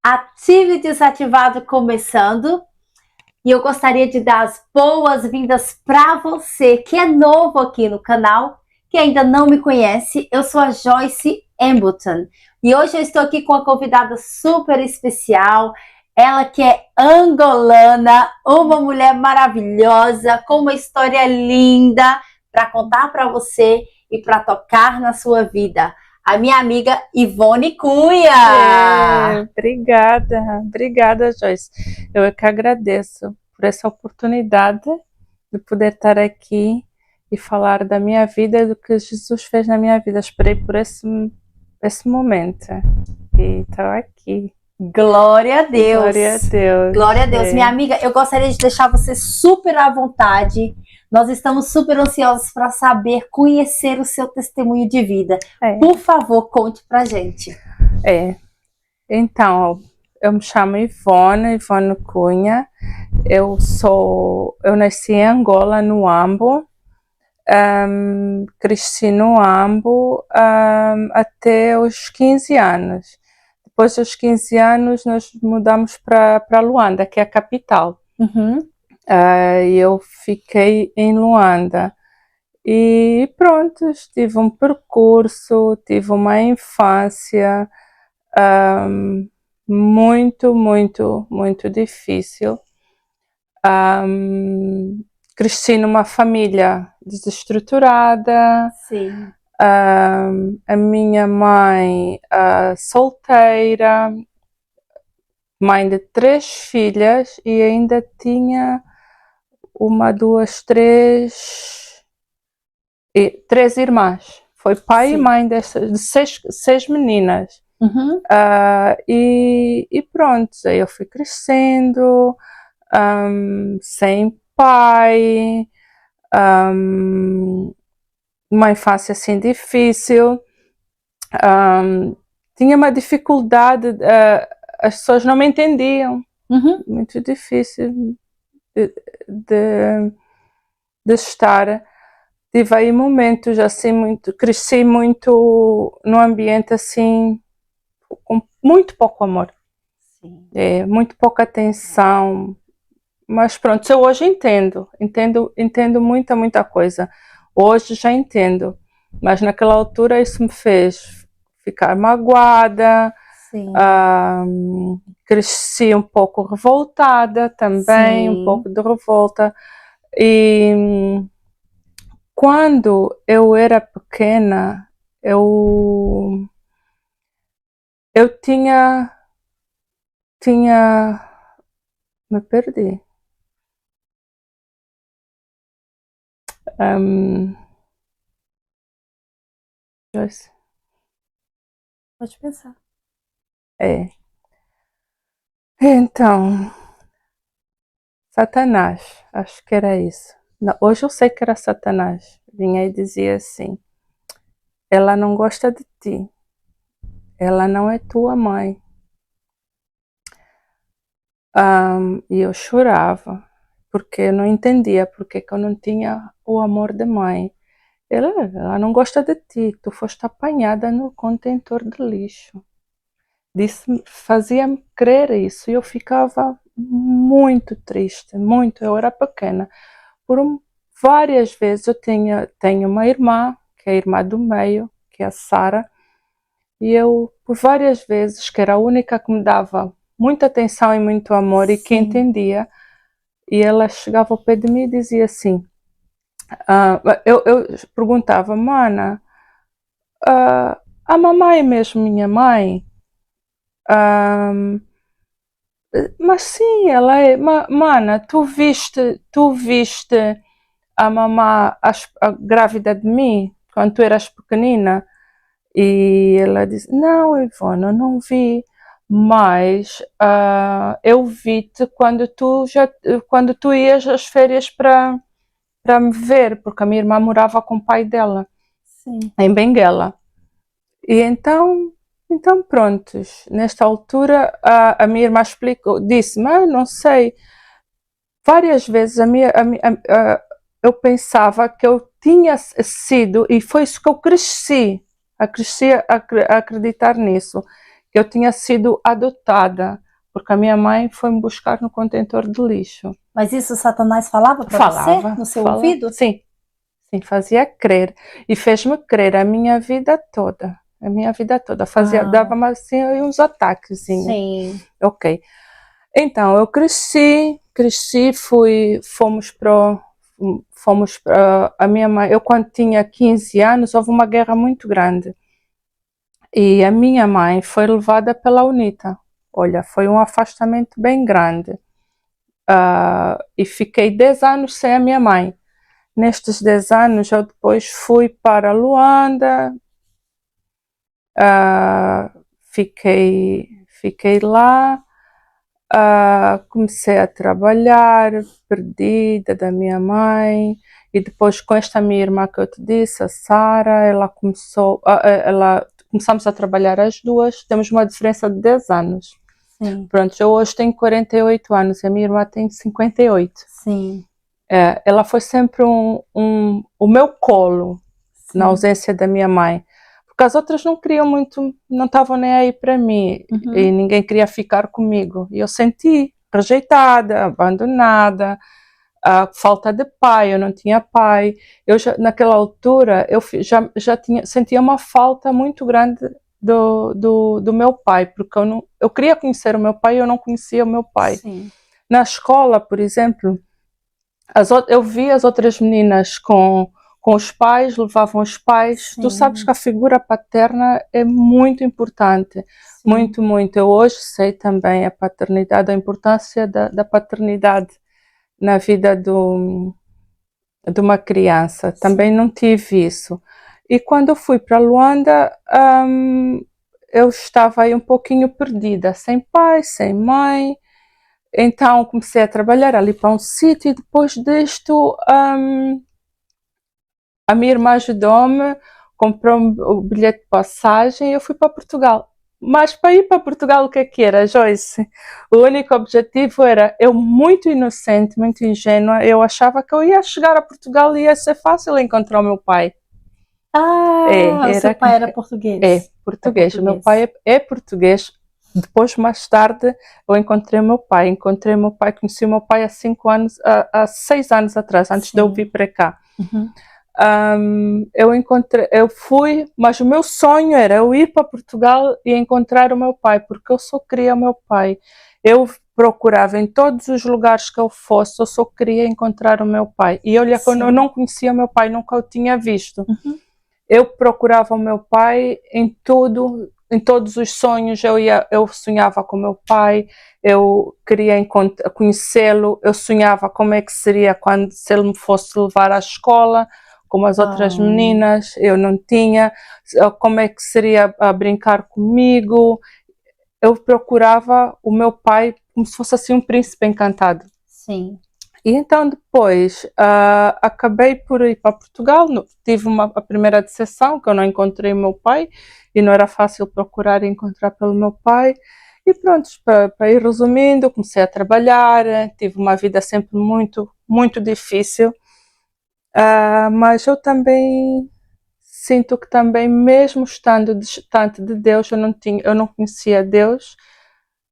Ative Desativado começando e eu gostaria de dar as boas-vindas para você que é novo aqui no canal, que ainda não me conhece. Eu sou a Joyce Embleton e hoje eu estou aqui com uma convidada super especial, ela que é angolana, uma mulher maravilhosa, com uma história linda para contar para você e para tocar na sua vida. A minha amiga Ivone Cunha. Obrigada, Joyce. Eu é que agradeço por essa oportunidade de poder estar aqui e falar da minha vida e do que Jesus fez na minha vida. Esperei por esse momento e estou aqui. Glória a Deus. Glória a Deus. Glória a Deus. Minha amiga, eu gostaria de deixar você super à vontade. Nós estamos super ansiosos para saber, conhecer o seu testemunho de vida. Por favor, conte pra gente. Então, eu me chamo Ivone Cunha. Eu nasci em Angola, no Ambo. Cresci no Ambo até os 15 anos. Depois dos 15 anos, nós mudamos para Luanda, que é a capital. Eu fiquei em Luanda. E pronto, tive um percurso, tive uma infância muito difícil. Cresci numa família desestruturada. Sim. A minha mãe solteira, mãe de 3 filhas e ainda tinha três irmãs. Foi pai Sim. E mãe de 6 meninas. E pronto, aí eu fui crescendo, sem pai, uma infância assim difícil, tinha uma dificuldade, as pessoas não me entendiam, muito difícil de estar. Tive aí momentos assim, cresci muito num ambiente assim, com muito pouco amor. Sim. Muito pouca atenção, mas pronto, eu hoje entendo muita coisa. Hoje já entendo, mas naquela altura isso me fez ficar magoada. Sim. Cresci um pouco revoltada também. Sim. Um pouco de revolta. E quando eu era pequena, eu tinha me perdi. Joyce. Pode pensar. Então, Satanás, acho que era isso. Não, hoje eu sei que era Satanás. Vinha e dizia assim: ela não gosta de ti, ela não é tua mãe. E eu chorava, porque eu não entendia porque que eu não tinha o amor de mãe. Ela não gosta de ti, tu foste apanhada no contentor de lixo. Fazia-me crer isso e eu ficava muito triste, muito. Eu era pequena. Várias vezes eu tenho uma irmã, que é a irmã do meio, que é a Sara, e eu, por várias vezes, que era a única que me dava muita atenção e muito amor. Sim. E que entendia, e ela chegava ao pé de mim e dizia assim, eu perguntava: mana, a mamãe é mesmo minha mãe? Mas sim, ela é. Mana, tu viste a mamã grávida de mim quando tu eras pequenina? E ela disse: não, Ivone, eu não vi, mas eu vi-te quando tu ias às férias para me ver, porque a minha irmã morava com o pai dela. Sim. Em Benguela. E então prontos, nesta altura a minha irmã disse-me: não sei, várias vezes eu pensava que eu tinha sido, e foi isso que eu cresci a acreditar nisso, que eu tinha sido adotada, porque a minha mãe foi me buscar no contentor de lixo. Mas isso Satanás falava para você no seu ouvido? Sim, sim, fazia crer e fez-me crer a minha vida toda. A minha vida toda fazia, dava-me assim uns ataques. Sim. Ok. Então eu cresci, fomos para a minha mãe. Eu quando tinha 15 anos houve uma guerra muito grande e a minha mãe foi levada pela UNITA. Olha, foi um afastamento bem grande. E fiquei 10 anos sem a minha mãe. Nestes 10 anos eu depois fui para Luanda, fiquei lá, comecei a trabalhar, perdida da minha mãe, e depois com esta minha irmã que eu te disse, a Sara, começamos a trabalhar as duas, temos uma diferença de 10 anos. Sim. Pronto, eu hoje tenho 48 anos e a minha irmã tem 58. Sim. Ela foi sempre o meu colo, sim, na ausência da minha mãe. Porque as outras não queriam muito, não estavam nem aí para mim. Uhum. E ninguém queria ficar comigo. E eu senti rejeitada, abandonada, a falta de pai, eu não tinha pai. Eu já, naquela altura, eu sentia uma falta muito grande do meu pai, porque eu queria conhecer o meu pai e eu não conhecia o meu pai. Sim. Na escola, por exemplo, eu vi as outras meninas com os pais, levavam os pais. Sim. Tu sabes que a figura paterna é muito importante. Sim. Muito, muito. Eu hoje sei também a paternidade, a importância da paternidade na vida de uma criança. Sim. Também não tive isso. E quando eu fui para Luanda, eu estava aí um pouquinho perdida, sem pai, sem mãe. Então comecei a trabalhar ali para um sítio e depois disto a minha irmã ajudou-me, comprou o bilhete de passagem e eu fui para Portugal. Mas para ir para Portugal o que era, Joyce? O único objetivo era, eu muito inocente, muito ingênua, eu achava que eu ia chegar a Portugal e ia ser fácil encontrar o meu pai. O seu pai era português? Português. O meu pai é português. Depois, mais tarde, eu encontrei o meu pai. Conheci o meu pai há 5 anos, há 6 anos atrás, antes Sim. de eu vir para cá. Uhum. Eu fui, mas o meu sonho era eu ir para Portugal e encontrar o meu pai, porque eu só queria o meu pai. Eu procurava em todos os lugares que eu fosse, eu só queria encontrar o meu pai. E olha, quando eu não conhecia o meu pai, nunca o tinha visto. Uhum. Eu procurava o meu pai em tudo, em todos os sonhos. Eu sonhava com o meu pai, eu queria conhecê-lo, eu sonhava como é que seria se ele me fosse levar à escola, como as outras meninas, eu não tinha, como é que seria a brincar comigo. Eu procurava o meu pai como se fosse assim um príncipe encantado. Sim. E então depois acabei por ir para Portugal, tive a primeira decepção, que eu não encontrei o meu pai, e não era fácil procurar e encontrar pelo meu pai. E pronto, para ir resumindo, comecei a trabalhar, tive uma vida sempre muito, muito difícil, mas eu também sinto que também, mesmo estando distante de Deus, eu não conhecia Deus.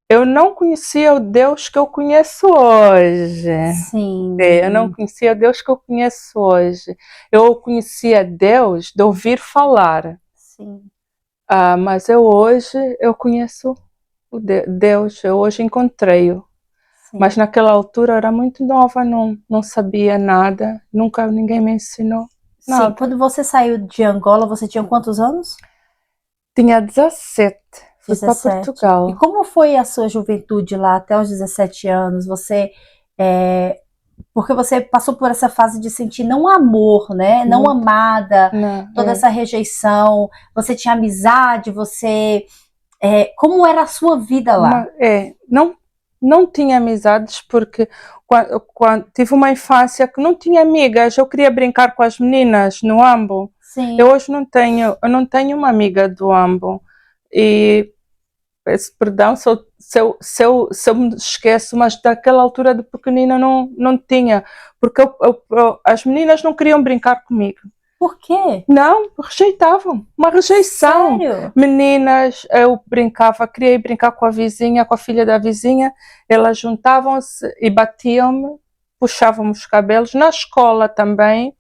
Eu não conhecia o Deus que eu conheço hoje. Sim. Eu não conhecia o Deus que eu conheço hoje. Eu conhecia Deus de ouvir falar. Sim. Mas hoje eu conheço o Deus, eu hoje encontrei-o. Mas naquela altura eu era muito nova, não sabia nada, nunca ninguém me ensinou nada. Sim, quando você saiu de Angola, você tinha quantos anos? Tinha 17. Fui para Portugal. E como foi a sua juventude lá até os 17 anos? Porque você passou por essa fase de sentir não amor, né? Não amada, toda essa rejeição. Você tinha amizade, como era a sua vida lá? Não tinha amizades porque quando tive uma infância que não tinha amigas. Eu queria brincar com as meninas no Ambo. Sim. Eu hoje não tenho uma amiga do Ambo. E peço perdão se eu me esqueço, mas daquela altura de pequenina não tinha, porque as meninas não queriam brincar comigo. Por quê? Não, rejeitavam. Uma rejeição. Sério? Meninas, eu brincava, queria ir brincar com a vizinha, com a filha da vizinha, elas juntavam-se e batiam-me, puxavam-me os cabelos. Na escola também.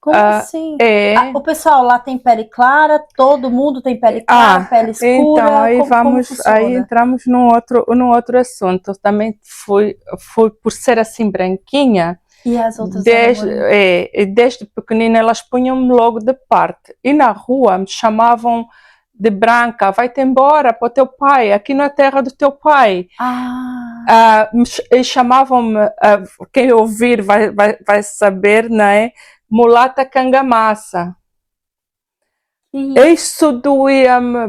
Como assim? É. O pessoal lá tem pele clara, todo mundo tem pele clara, pele escura. Então, aí Como aí funciona? entramos num outro assunto. Eu também fui por ser assim branquinha, E as outras eram morenas? desde pequenina elas punham-me logo de parte. E na rua me chamavam de branca, vai-te embora para o teu pai, aqui na terra do teu pai. E chamavam-me, quem ouvir vai saber, não é? Mulata cangamassa. Isso doía-me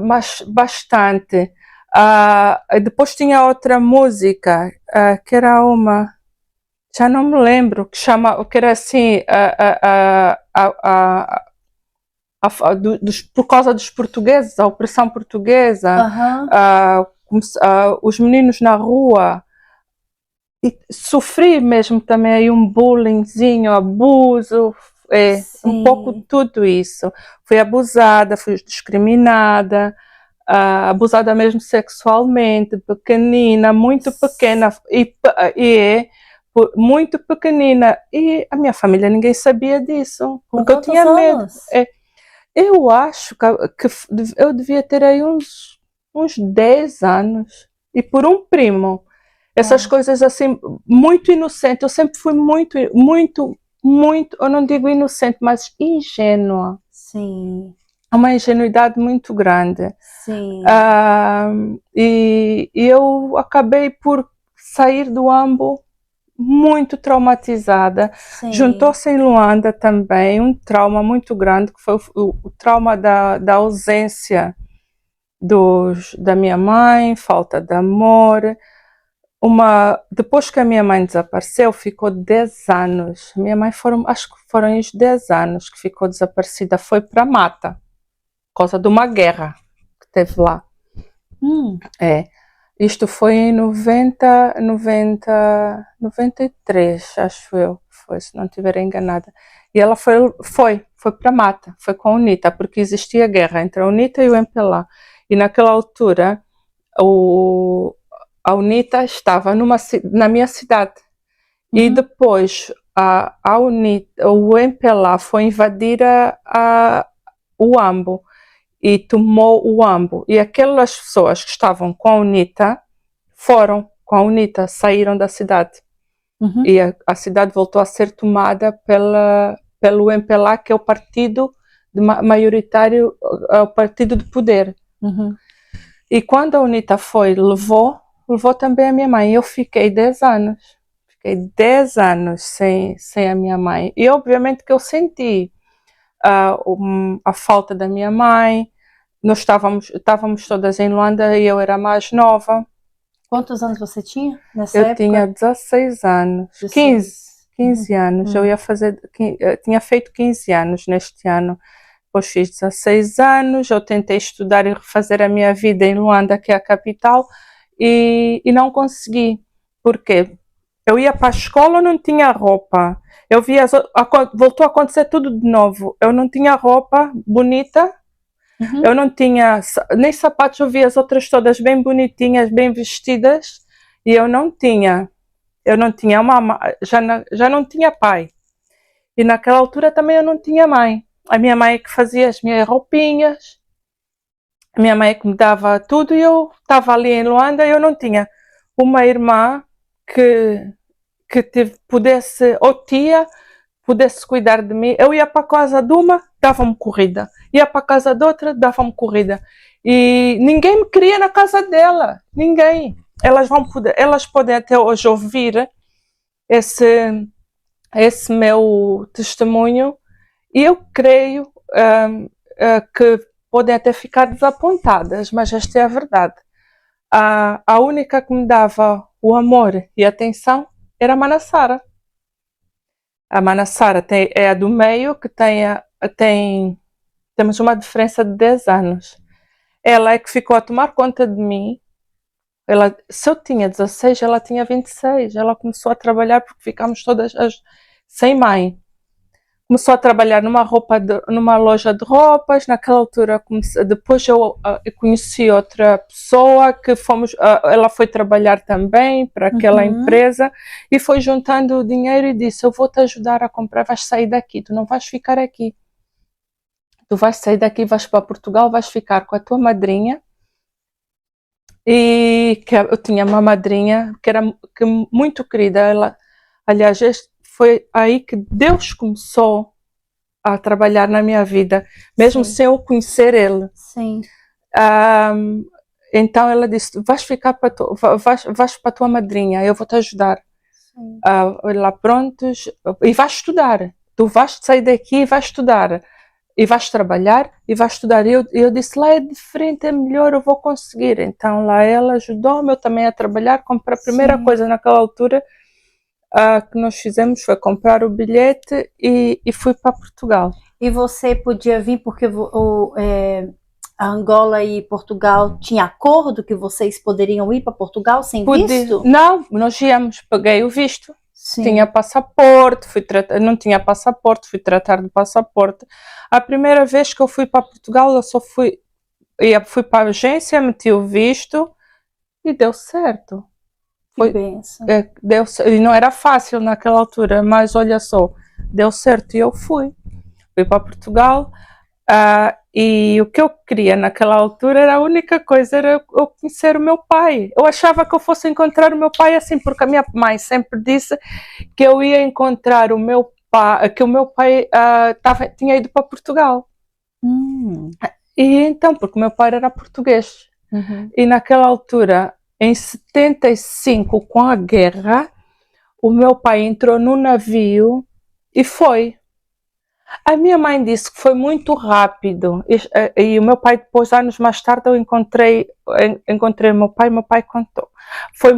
bastante. Depois tinha outra música, que era uma, já não me lembro, que era assim, por causa dos portugueses, a opressão portuguesa, os meninos na rua. E sofri mesmo também aí um bullyingzinho, abuso, um pouco tudo isso. Fui abusada, fui discriminada, abusada mesmo sexualmente, pequenina, muito pequena, muito pequenina. E a minha família, ninguém sabia disso, porque eu tinha medo. Eu acho que eu devia ter aí uns 10 anos, e por um primo. Essas coisas assim, muito inocente. Eu sempre fui muito, eu não digo inocente, mas ingênua. Sim. Uma ingenuidade muito grande. Sim. E eu acabei por sair do AMBO muito traumatizada. Juntou-se em Luanda também um trauma muito grande, que foi o trauma da ausência da minha mãe, falta de amor. Depois que a minha mãe desapareceu, ficou 10 anos. Minha mãe acho que foram uns 10 anos que ficou desaparecida. Foi para a mata, por causa de uma guerra que teve lá. Isto foi em 93, acho eu, se não estiver enganada. E ela foi para a mata, foi com a UNITA, porque existia guerra entre a UNITA e o MPLA. E naquela altura, a UNITA estava na minha cidade. E depois o MPLA foi invadir o AMBO e tomou o AMBO. E aquelas pessoas que estavam com a UNITA foram com a UNITA, saíram da cidade. E a cidade voltou a ser tomada pelo MPLA, que é o partido maioritário, o partido de poder. E quando a UNITA levou também a minha mãe. Eu fiquei 10 anos. Fiquei 10 anos sem a minha mãe. E obviamente que eu senti a falta da minha mãe. Nós estávamos todas em Luanda e eu era mais nova. Quantos anos você tinha nessa época? Eu tinha 16 anos. 15 anos. Eu tinha feito 15 anos neste ano. Depois fiz 16 anos, eu tentei estudar e refazer a minha vida em Luanda, que é a capital, e não consegui. Por quê? Eu ia para a escola, não tinha roupa. Voltou a acontecer tudo de novo. Eu não tinha roupa bonita, eu não tinha nem sapatos. Eu via as outras todas bem bonitinhas, bem vestidas, e eu não tinha já não tinha pai. E naquela altura também eu não tinha mãe. A minha mãe é que fazia as minhas roupinhas, a minha mãe é que me dava tudo, e eu estava ali em Luanda e eu não tinha uma irmã que ou tia, pudesse cuidar de mim. Eu ia para a casa de uma, dava-me corrida. Ia para a casa de outra, dava-me corrida. E ninguém me queria na casa dela. Ninguém. Elas podem até hoje ouvir esse meu testemunho. E eu creio que podem até ficar desapontadas, mas esta é a verdade. A única que me dava o amor e a atenção era a Mana Sara. A Mana Sara é a do meio, que temos uma diferença de 10 anos. Ela é que ficou a tomar conta de mim. Se eu tinha 16, ela tinha 26. Ela começou a trabalhar porque ficámos todas sem mãe. começou a trabalhar numa loja de roupas. Naquela altura, depois eu conheci outra pessoa que ela foi trabalhar também para aquela empresa e foi juntando o dinheiro e disse: eu vou te ajudar a comprar, vais sair daqui, tu não vais ficar aqui. Tu vais sair daqui, vais para Portugal, vais ficar com a tua madrinha. E que eu tinha uma madrinha que era muito querida. Ela, aliás, foi aí que Deus começou a trabalhar na minha vida, mesmo sem eu conhecer Ele. Sim. Então ela disse: vais ficar vais para a tua madrinha, eu vou te ajudar. Lá prontos, e vais estudar. Tu vais sair daqui e vais estudar. E vais trabalhar e vais estudar. E eu disse: lá é diferente, é melhor, eu vou conseguir. Então lá ela ajudou-me, eu também a trabalhar. Comprei a primeira coisa naquela altura que nós fizemos foi comprar o bilhete e fui para Portugal. E você podia vir porque a Angola e Portugal tinha acordo que vocês poderiam ir para Portugal sem visto? Não, nós íamos, paguei o visto. Sim. Tinha passaporte, não tinha passaporte, fui tratar do passaporte. A primeira vez que eu fui para Portugal, eu só fui para a agência, meti o visto e deu certo. E não era fácil naquela altura, mas olha só, deu certo e eu fui para Portugal. E o que eu queria naquela altura era a única coisa, era eu conhecer o meu pai. Eu achava que eu fosse encontrar o meu pai assim, porque a minha mãe sempre disse que eu ia encontrar o meu pai, que o meu pai tinha ido para Portugal. E então, porque o meu pai era português. E naquela altura, em 75, com a guerra, o meu pai entrou no navio e foi. A minha mãe disse que foi muito rápido e o meu pai depois, anos mais tarde, eu encontrei o meu pai contou. Foi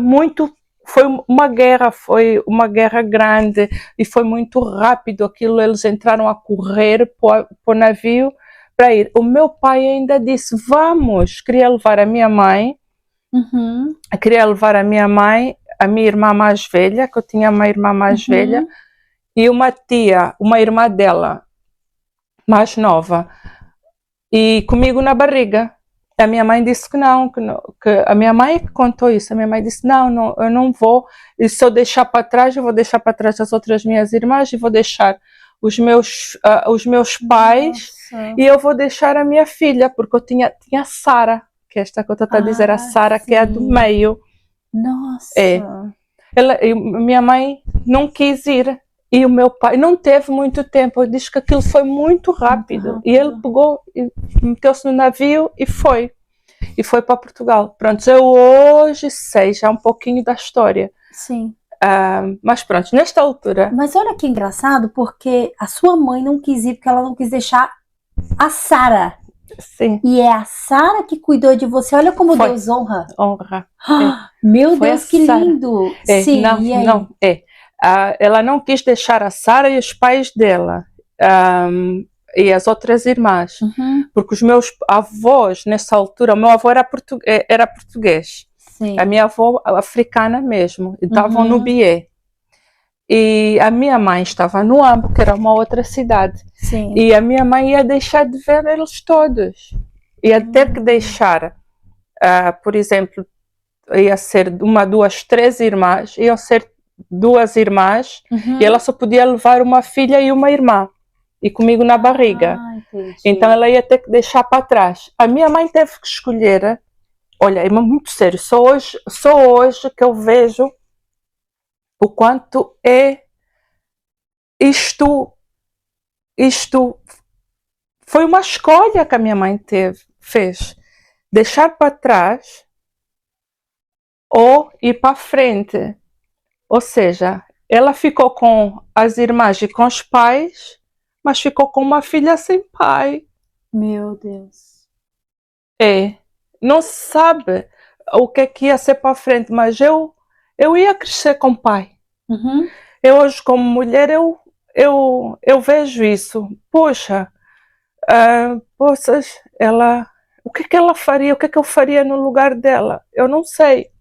uma guerra grande e foi muito rápido aquilo, eles entraram a correr para o navio para ir. O meu pai ainda disse: vamos, queria levar a minha mãe, a minha irmã mais velha, que eu tinha uma irmã mais velha, e uma irmã dela, mais nova, e comigo na barriga. A minha mãe disse que não, que a minha mãe que contou isso. A minha mãe disse: não, eu não vou, e se eu deixar para trás, eu vou deixar para trás as outras minhas irmãs e vou deixar os meus pais. Nossa. E eu vou deixar a minha filha, porque eu tinha a Sara, que é esta que eu estou a dizer, a Sara, que é a do meio. Nossa! Minha mãe não quis ir. E o meu pai não teve muito tempo, ele disse que aquilo foi muito rápido. E ele pegou, e meteu-se no navio e foi para Portugal. Pronto, eu hoje sei já um pouquinho da história. Sim. Mas pronto, nesta altura... Mas olha que engraçado, porque a sua mãe não quis ir, porque ela não quis deixar a Sara. Sim. E é a Sara que cuidou de você. Olha como Deus honra. Honra. Meu Deus, que lindo. Sim, e aí? Não, ela não quis deixar a Sara e os pais dela e as outras irmãs, porque os meus avós, nessa altura, o meu avô era português. Sim. A minha avó africana mesmo, estavam no Bié. E a minha mãe estava no Ambo, que era uma outra cidade. Sim. E a minha mãe ia deixar de ver eles todos. Ia ter que deixar, por exemplo, ia ser uma, duas, três irmãs, iam ser 2 irmãs, e ela só podia levar uma filha e uma irmã, e comigo na barriga. Então ela ia ter que deixar para trás. A minha mãe teve que escolher. Olha, é muito sério, só hoje que eu vejo o quanto é isto foi uma escolha que a minha mãe fez, deixar para trás ou ir para frente. Ou seja, ela ficou com as irmãs e com os pais, mas ficou com uma filha sem pai. Meu Deus. Não se sabe o que é que ia ser para frente, mas eu ia crescer com pai. Eu hoje, como mulher, eu vejo isso. Poxa, o que é que ela faria? O que é que eu faria no lugar dela? Eu não sei.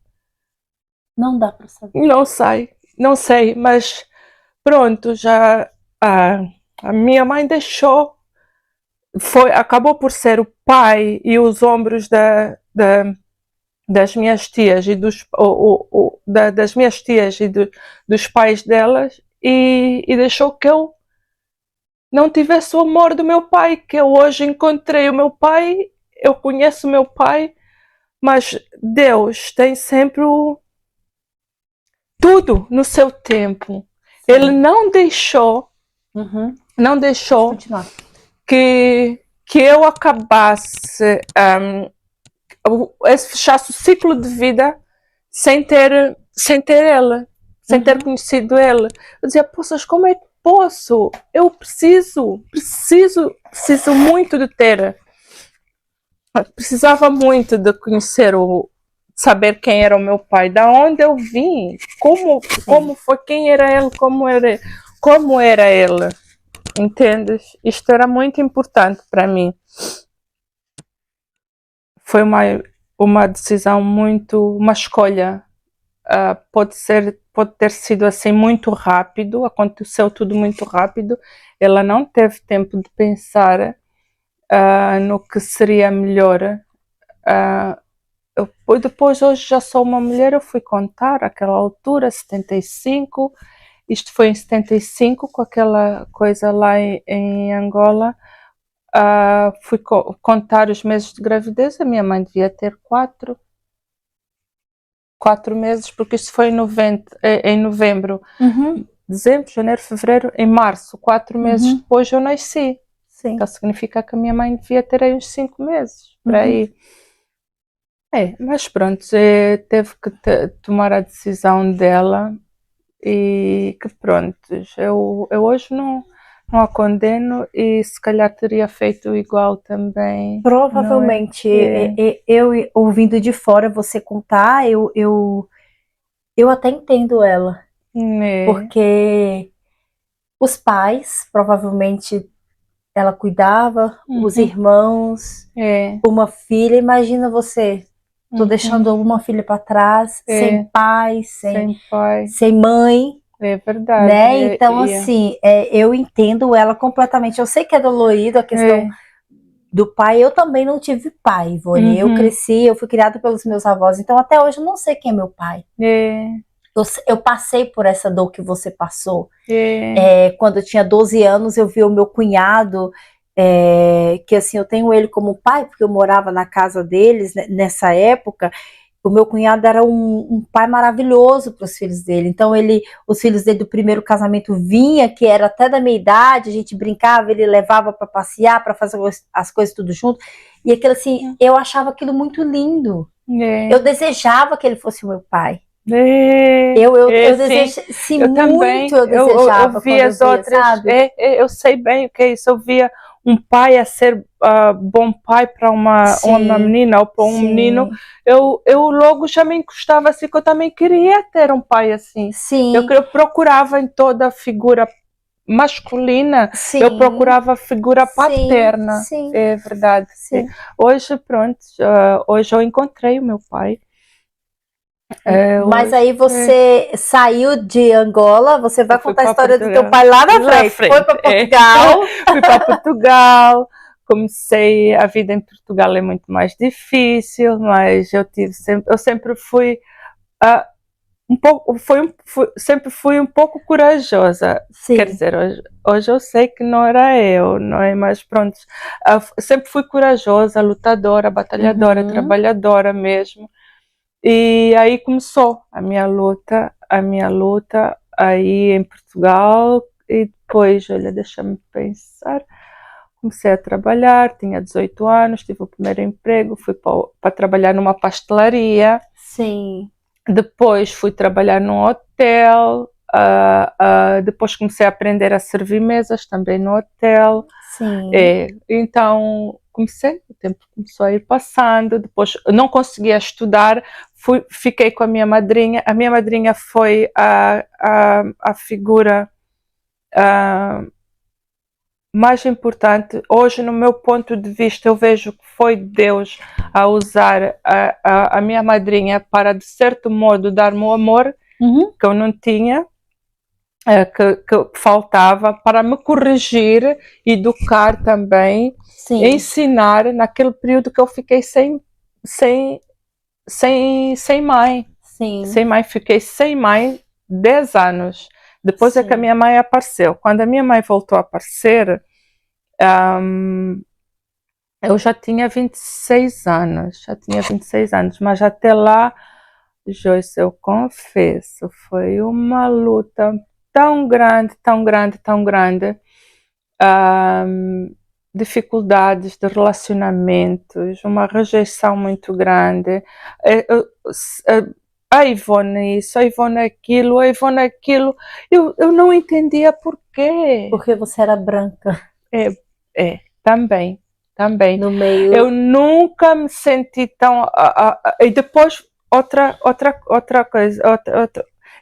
Não dá para saber. Não sei, mas pronto, já A minha mãe deixou, acabou por ser o pai e os ombros das minhas tias e das minhas tias e dos pais delas, e deixou que eu não tivesse o amor do meu pai, que eu hoje encontrei o meu pai, eu conheço o meu pai, mas Deus tem sempre tudo no seu tempo. Sim. Ele não deixou, que eu acabasse, fechasse o ciclo de vida sem ter ele, sem ter conhecido ele. Eu dizia, poças, como é que posso? Eu preciso muito de ter. Precisava muito de conhecer saber quem era o meu pai, da onde eu vim, como foi, quem era ele, como era ele. Entendes? Isto era muito importante para mim. Foi uma decisão uma escolha. Pode ter sido assim muito rápido, aconteceu tudo muito rápido. Ela não teve tempo de pensar no que seria melhor. Depois, hoje já sou uma mulher, eu fui contar aquela altura, 75, isto foi em 75, com aquela coisa lá em Angola. Fui contar os meses de gravidez, a minha mãe devia ter 4 meses, porque isso foi em novembro, dezembro, janeiro, fevereiro, em março, 4 meses depois eu nasci. Sim. Então significa que a minha mãe devia ter aí uns 5 meses, por aí. Mas pronto, teve que tomar a decisão dela, e que pronto, eu hoje não a condeno, e se calhar teria feito igual também. Provavelmente, eu ouvindo de fora você contar, eu até entendo ela. Porque os pais, provavelmente, ela cuidava, os irmãos, uma filha. Imagina você, tô deixando uma filha para trás, sem pai, sem mãe. É verdade. Né? Então, assim, eu entendo ela completamente. Eu sei que é dolorido a questão do pai. Eu também não tive pai, Ivone. Eu cresci, eu fui criada pelos meus avós. Então, até hoje, eu não sei quem é meu pai. Eu passei por essa dor que você passou. Quando eu tinha 12 anos, eu vi o meu cunhado, que assim, eu tenho ele como pai, porque eu morava na casa deles nessa época. O meu cunhado era um pai maravilhoso para os filhos dele. Então, os filhos dele do primeiro casamento vinha, que era até da minha idade, a gente brincava, ele levava para passear, para fazer as coisas tudo junto. E aquilo assim, eu achava aquilo muito lindo. Eu desejava que ele fosse o meu pai. Eu desejava, eu também, eu desejava. Eu vi as outras, sabe? Eu sei bem o que é isso. Eu via um pai a ser bom pai para uma menina ou para um menino. Eu logo já me encostava assim, que eu também queria ter um pai assim. Eu procurava em toda a figura masculina, eu procurava a figura paterna. É verdade. Hoje, pronto, hoje eu encontrei o meu pai. Mas aí você saiu de Angola, você vai contar a história do teu pai lá na frente. Foi para Portugal. Fui para Portugal, comecei a vida em Portugal, é muito mais difícil, mas eu sempre fui sempre fui um pouco corajosa. Quer dizer, hoje eu sei que não era eu, não é? Mas pronto, sempre fui corajosa, lutadora, batalhadora, trabalhadora mesmo. E aí começou a minha luta aí em Portugal. E depois, olha, deixa-me pensar, comecei a trabalhar, tinha 18 anos, tive o primeiro emprego, fui para trabalhar numa pastelaria. Depois fui trabalhar num hotel, depois comecei a aprender a servir mesas também no hotel. Então o tempo começou a ir passando, depois não conseguia estudar, fiquei com a minha madrinha. A minha madrinha foi a figura mais importante. Hoje, no meu ponto de vista, eu vejo que foi Deus a usar a minha madrinha para, de certo modo, dar-me o amor que eu não tinha. que faltava para me corrigir, educar também, Sim, ensinar naquele período que eu fiquei sem, sem mãe. sim, Sem mãe, fiquei sem mãe 10 anos. Depois é que a sim. minha mãe apareceu. Quando a minha mãe voltou a aparecer, eu já tinha 26 anos. Já tinha 26 anos, mas até lá, Joyce, eu confesso, foi uma luta tão grande, tão grande, tão grande. Dificuldades de relacionamentos, uma rejeição muito grande. A Ivone isso, a Ivone aquilo, a Ivone aquilo. Eu não entendia porquê. Porque você era branca Também, também. no meio. Eu nunca me senti tão. E depois, outra coisa.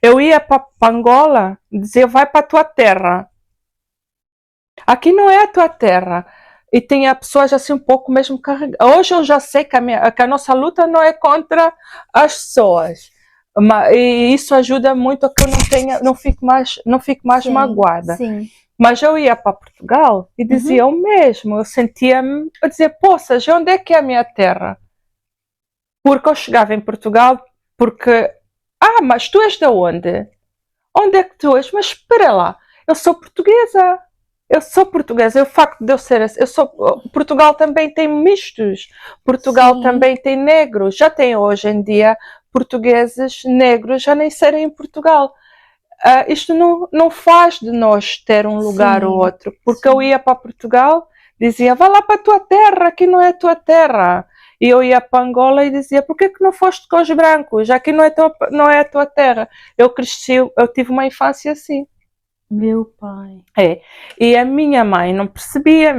Eu ia para Angola, dizia: vai para a tua terra. Aqui não é a tua terra. E tinha pessoas assim um pouco mesmo carregadas. Hoje eu já sei que a nossa luta não é contra as pessoas. E isso ajuda muito a que eu não fique mais Sim, magoada. sim. Mas eu ia para Portugal e dizia o mesmo. Eu sentia-me a dizer, poças, onde é que é a minha terra? Porque eu chegava em Portugal, porque, mas tu és de onde? Onde é que tu és? Mas espera lá, eu sou portuguesa. Eu sou portuguesa, o facto de eu ser assim, Portugal também tem mistos, Portugal Sim. também tem negros, já tem hoje em dia portugueses negros já nem serem em Portugal. Isto não faz de nós ter um lugar ou outro, porque eu ia para Portugal, dizia, vai lá para a tua terra, aqui não é a tua terra. E eu ia para Angola e dizia, por que não foste com os brancos? Aqui não é a tua terra. Eu cresci, eu tive uma infância assim. Meu pai. E a minha mãe não percebia,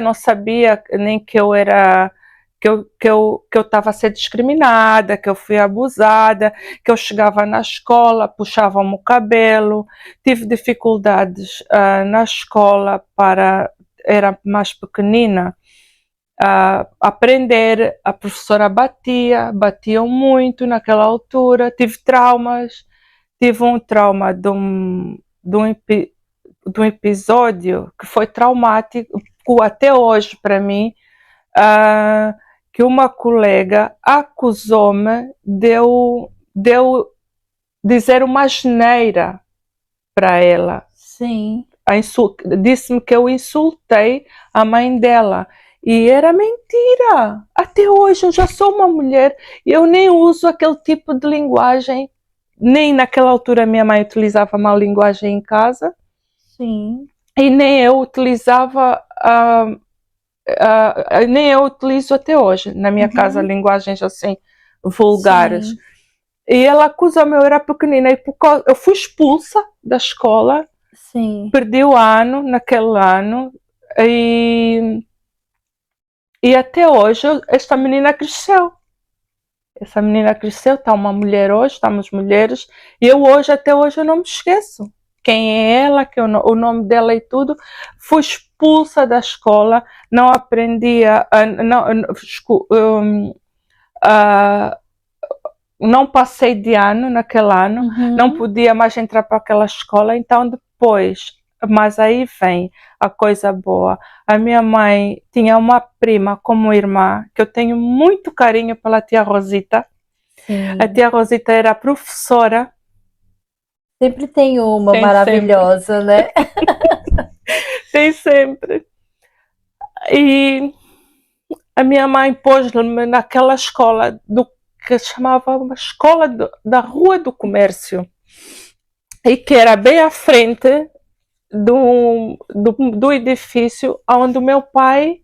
não sabia nem que eu era, que eu estava a ser discriminada, que eu fui abusada, que eu chegava na escola, puxavam-me o cabelo, tive dificuldades na escola era mais pequenina, aprender, a professora batiam muito naquela altura, tive traumas. Tive um trauma de um episódio que foi traumático até hoje para mim, que uma colega acusou-me de eu dizer uma asneira para ela. Sim. Disse-me que eu insultei a mãe dela. E era mentira. Até hoje eu já sou uma mulher e eu nem uso aquele tipo de linguagem. Nem naquela altura minha mãe utilizava má linguagem em casa. Sim. E nem eu utilizava, nem eu utilizo até hoje na minha casa linguagens assim vulgares. Sim. E ela acusa-me, eu era pequenina, e eu fui expulsa da escola. Sim. Perdi o ano, naquele ano, e até hoje esta menina cresceu. Essa menina cresceu, está uma mulher hoje, estamos mulheres, e eu hoje, até hoje, eu não me esqueço. Quem é ela, o nome dela e tudo. Fui expulsa da escola, não aprendia, não passei de ano naquele ano, não podia mais entrar para aquela escola, então depois, mas aí vem a coisa boa. A minha mãe tinha uma prima como irmã, que eu tenho muito carinho pela tia Rosita. Sim. A tia Rosita era professora. Sempre tem uma Tem maravilhosa, sempre. né? Tem sempre. E a minha mãe pôs-me naquela escola que chamava uma escola da Rua do Comércio, e que era bem à frente do edifício onde o meu pai,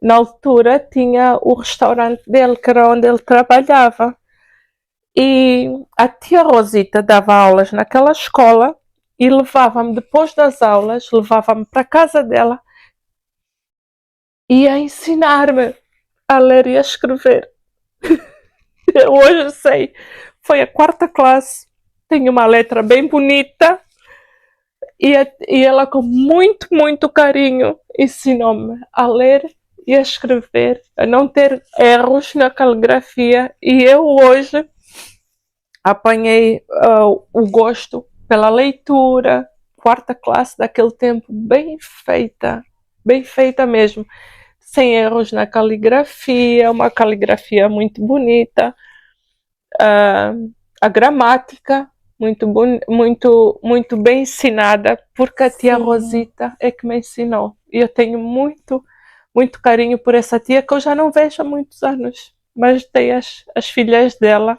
na altura, tinha o restaurante dele, que era onde ele trabalhava. E a tia Rosita dava aulas naquela escola e levava-me, depois das aulas, levava-me para a casa dela e a ensinar-me a ler e a escrever. Eu hoje sei, foi a 4ª classe, tenho uma letra bem bonita, e ela com muito, muito carinho ensinou-me a ler e a escrever, a não ter erros na caligrafia, e eu hoje apanhei o gosto pela leitura, quarta classe daquele tempo, bem feita mesmo, sem erros na caligrafia, uma caligrafia muito bonita, a gramática muito bem ensinada, porque a tia Rosita é que me ensinou. E eu tenho muito carinho por essa tia, que eu já não vejo há muitos anos, mas tem as filhas dela,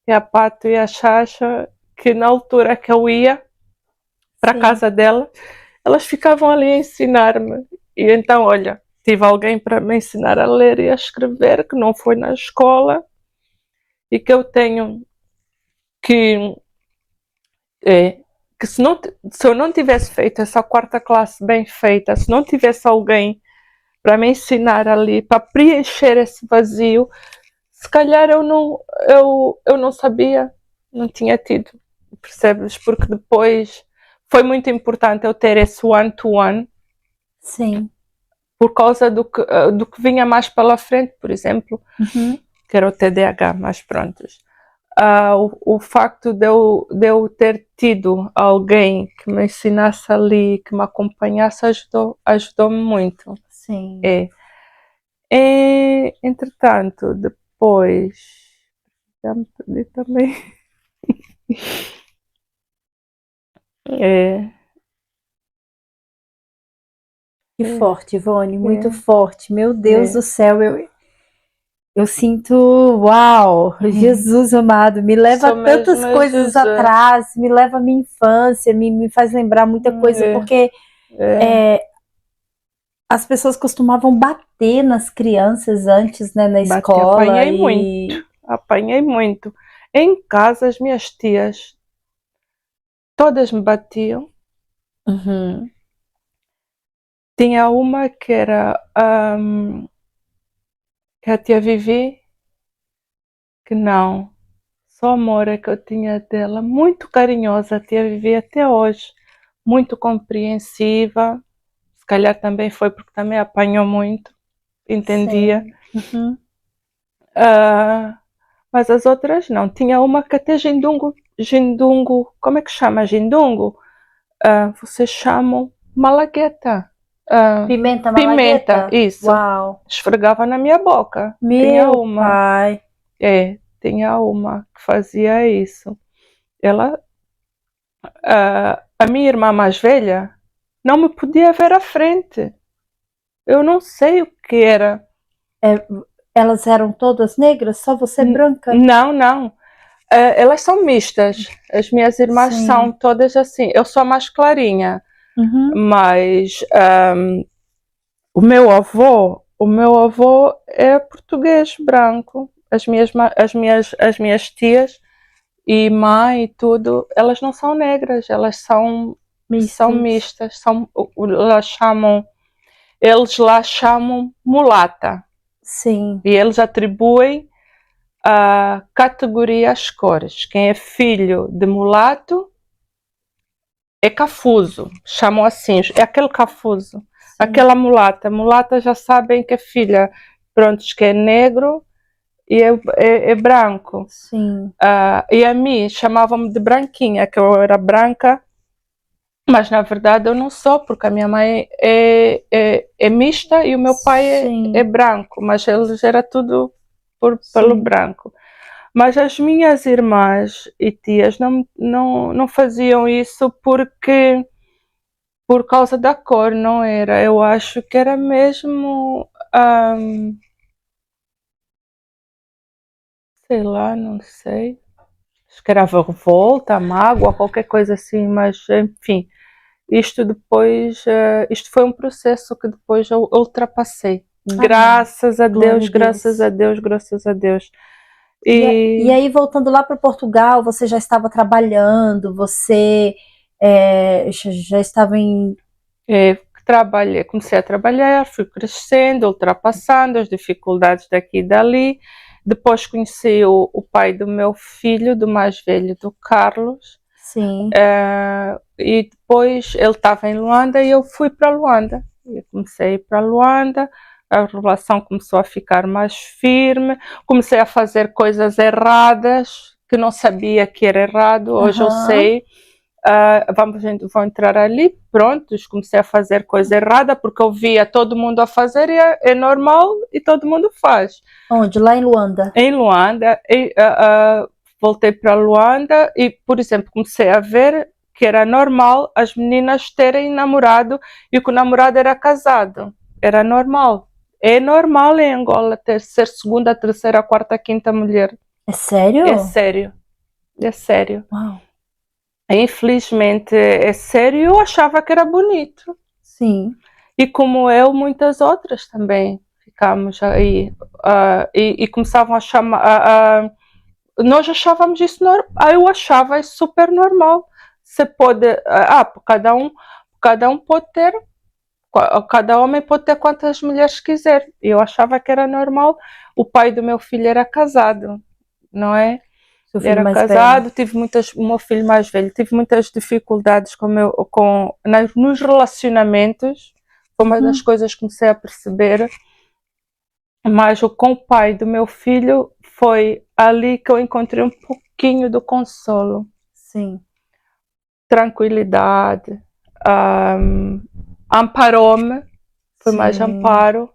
que é a Pato e a Chacha, que na altura que eu ia para a casa dela, elas ficavam ali a ensinar-me. E então, olha, tive alguém para me ensinar a ler e a escrever, que não foi na escola, e que eu tenho que se eu não tivesse feito essa quarta classe bem feita, se não tivesse alguém para me ensinar ali, para preencher esse vazio, se calhar eu não sabia, não tinha tido, percebes? Porque depois foi muito importante eu ter esse one-to-one. Sim. Por causa do que vinha mais pela frente, por exemplo, que era o TDAH, mas prontos. O facto de eu ter tido alguém que me ensinasse ali, que me acompanhasse, ajudou-me muito. Sim. Entretanto, depois, já me perdi também. Que forte, Ivone, muito forte. Meu Deus do céu, eu sinto, uau, Jesus amado, me leva a tantas coisas atrás, me leva à minha infância, me faz lembrar muita coisa, porque as pessoas costumavam bater nas crianças antes, né, na escola. Apanhei muito. Em casa, as minhas tias, todas me batiam. Tinha uma que era que a tia Vivi, que não, só amor é que eu tinha dela, muito carinhosa, a tia Vivi até hoje, muito compreensiva, se calhar também foi porque também apanhou muito, entendia. Mas as outras não, tinha uma que até Gindungo, como é que chama Gindungo? Vocês chamam malagueta. Pimenta, isso. Uau. Esfregava na minha boca. Meu pai. Tinha uma que fazia isso. Ela, a minha irmã mais velha, não me podia ver à frente. Eu não sei o que era. Elas eram todas negras? Só você branca? Não. Elas são mistas. As minhas irmãs são todas assim. Eu sou a mais clarinha. Mas o meu avô é português branco. As minhas tias e mãe e tudo, elas não são negras, elas são mistas. Eles lá chamam mulata. Sim. E eles atribuem a categoria às cores. Quem é filho de mulato é cafuso, chamam assim, é aquele cafuso. Aquela mulata. Mulata já sabem que é filha, pronto, que é negro e é branco. Sim. E a mim chamavam-me de branquinha, que eu era branca, mas na verdade eu não sou, porque a minha mãe é mista e o meu pai é branco, mas eles era tudo pelo branco. Mas as minhas irmãs e tias não faziam isso porque por causa da cor, não era. Eu acho que era mesmo, sei lá, não sei. Acho que era revolta, mágoa, qualquer coisa assim, mas enfim. Isto foi um processo que depois eu ultrapassei. Graças a Deus, graças a Deus, graças a Deus. E aí, voltando lá para Portugal, você já estava trabalhando, você já estava em... Comecei a trabalhar, fui crescendo, ultrapassando as dificuldades daqui e dali. Depois conheci o pai do meu filho, do mais velho, do Carlos. Sim. E depois ele estava em Luanda e eu fui para Luanda. Eu comecei a ir para Luanda, a relação começou a ficar mais firme, comecei a fazer coisas erradas, que não sabia que era errado, hoje eu sei. vão entrar ali, prontos, comecei a fazer coisa errada, porque eu via todo mundo a fazer e é normal e todo mundo faz. Onde? Lá em Luanda? Em Luanda, voltei para Luanda e, por exemplo, comecei a ver que era normal as meninas terem namorado e que o namorado era casado. Era normal. É normal em Angola ser segunda, terceira, quarta, quinta mulher. É sério? É sério. É sério. Uau. Infelizmente é sério. Eu achava que era bonito. Sim. E como eu, muitas outras também ficámos aí. E começavam a chamar... nós achávamos isso normal. Eu achava isso super normal. Você pode... cada um pode ter... Cada homem pode ter quantas mulheres quiser. Eu achava que era normal. O pai do meu filho era casado, não é? Seu filho Era mais casado, velho. o meu filho mais velho, tive muitas dificuldades nos relacionamentos. Foi uma das coisas que comecei a perceber. Mas com o pai do meu filho foi ali que eu encontrei um pouquinho do consolo. Sim. Tranquilidade. Amparou-me. Foi mais amparo.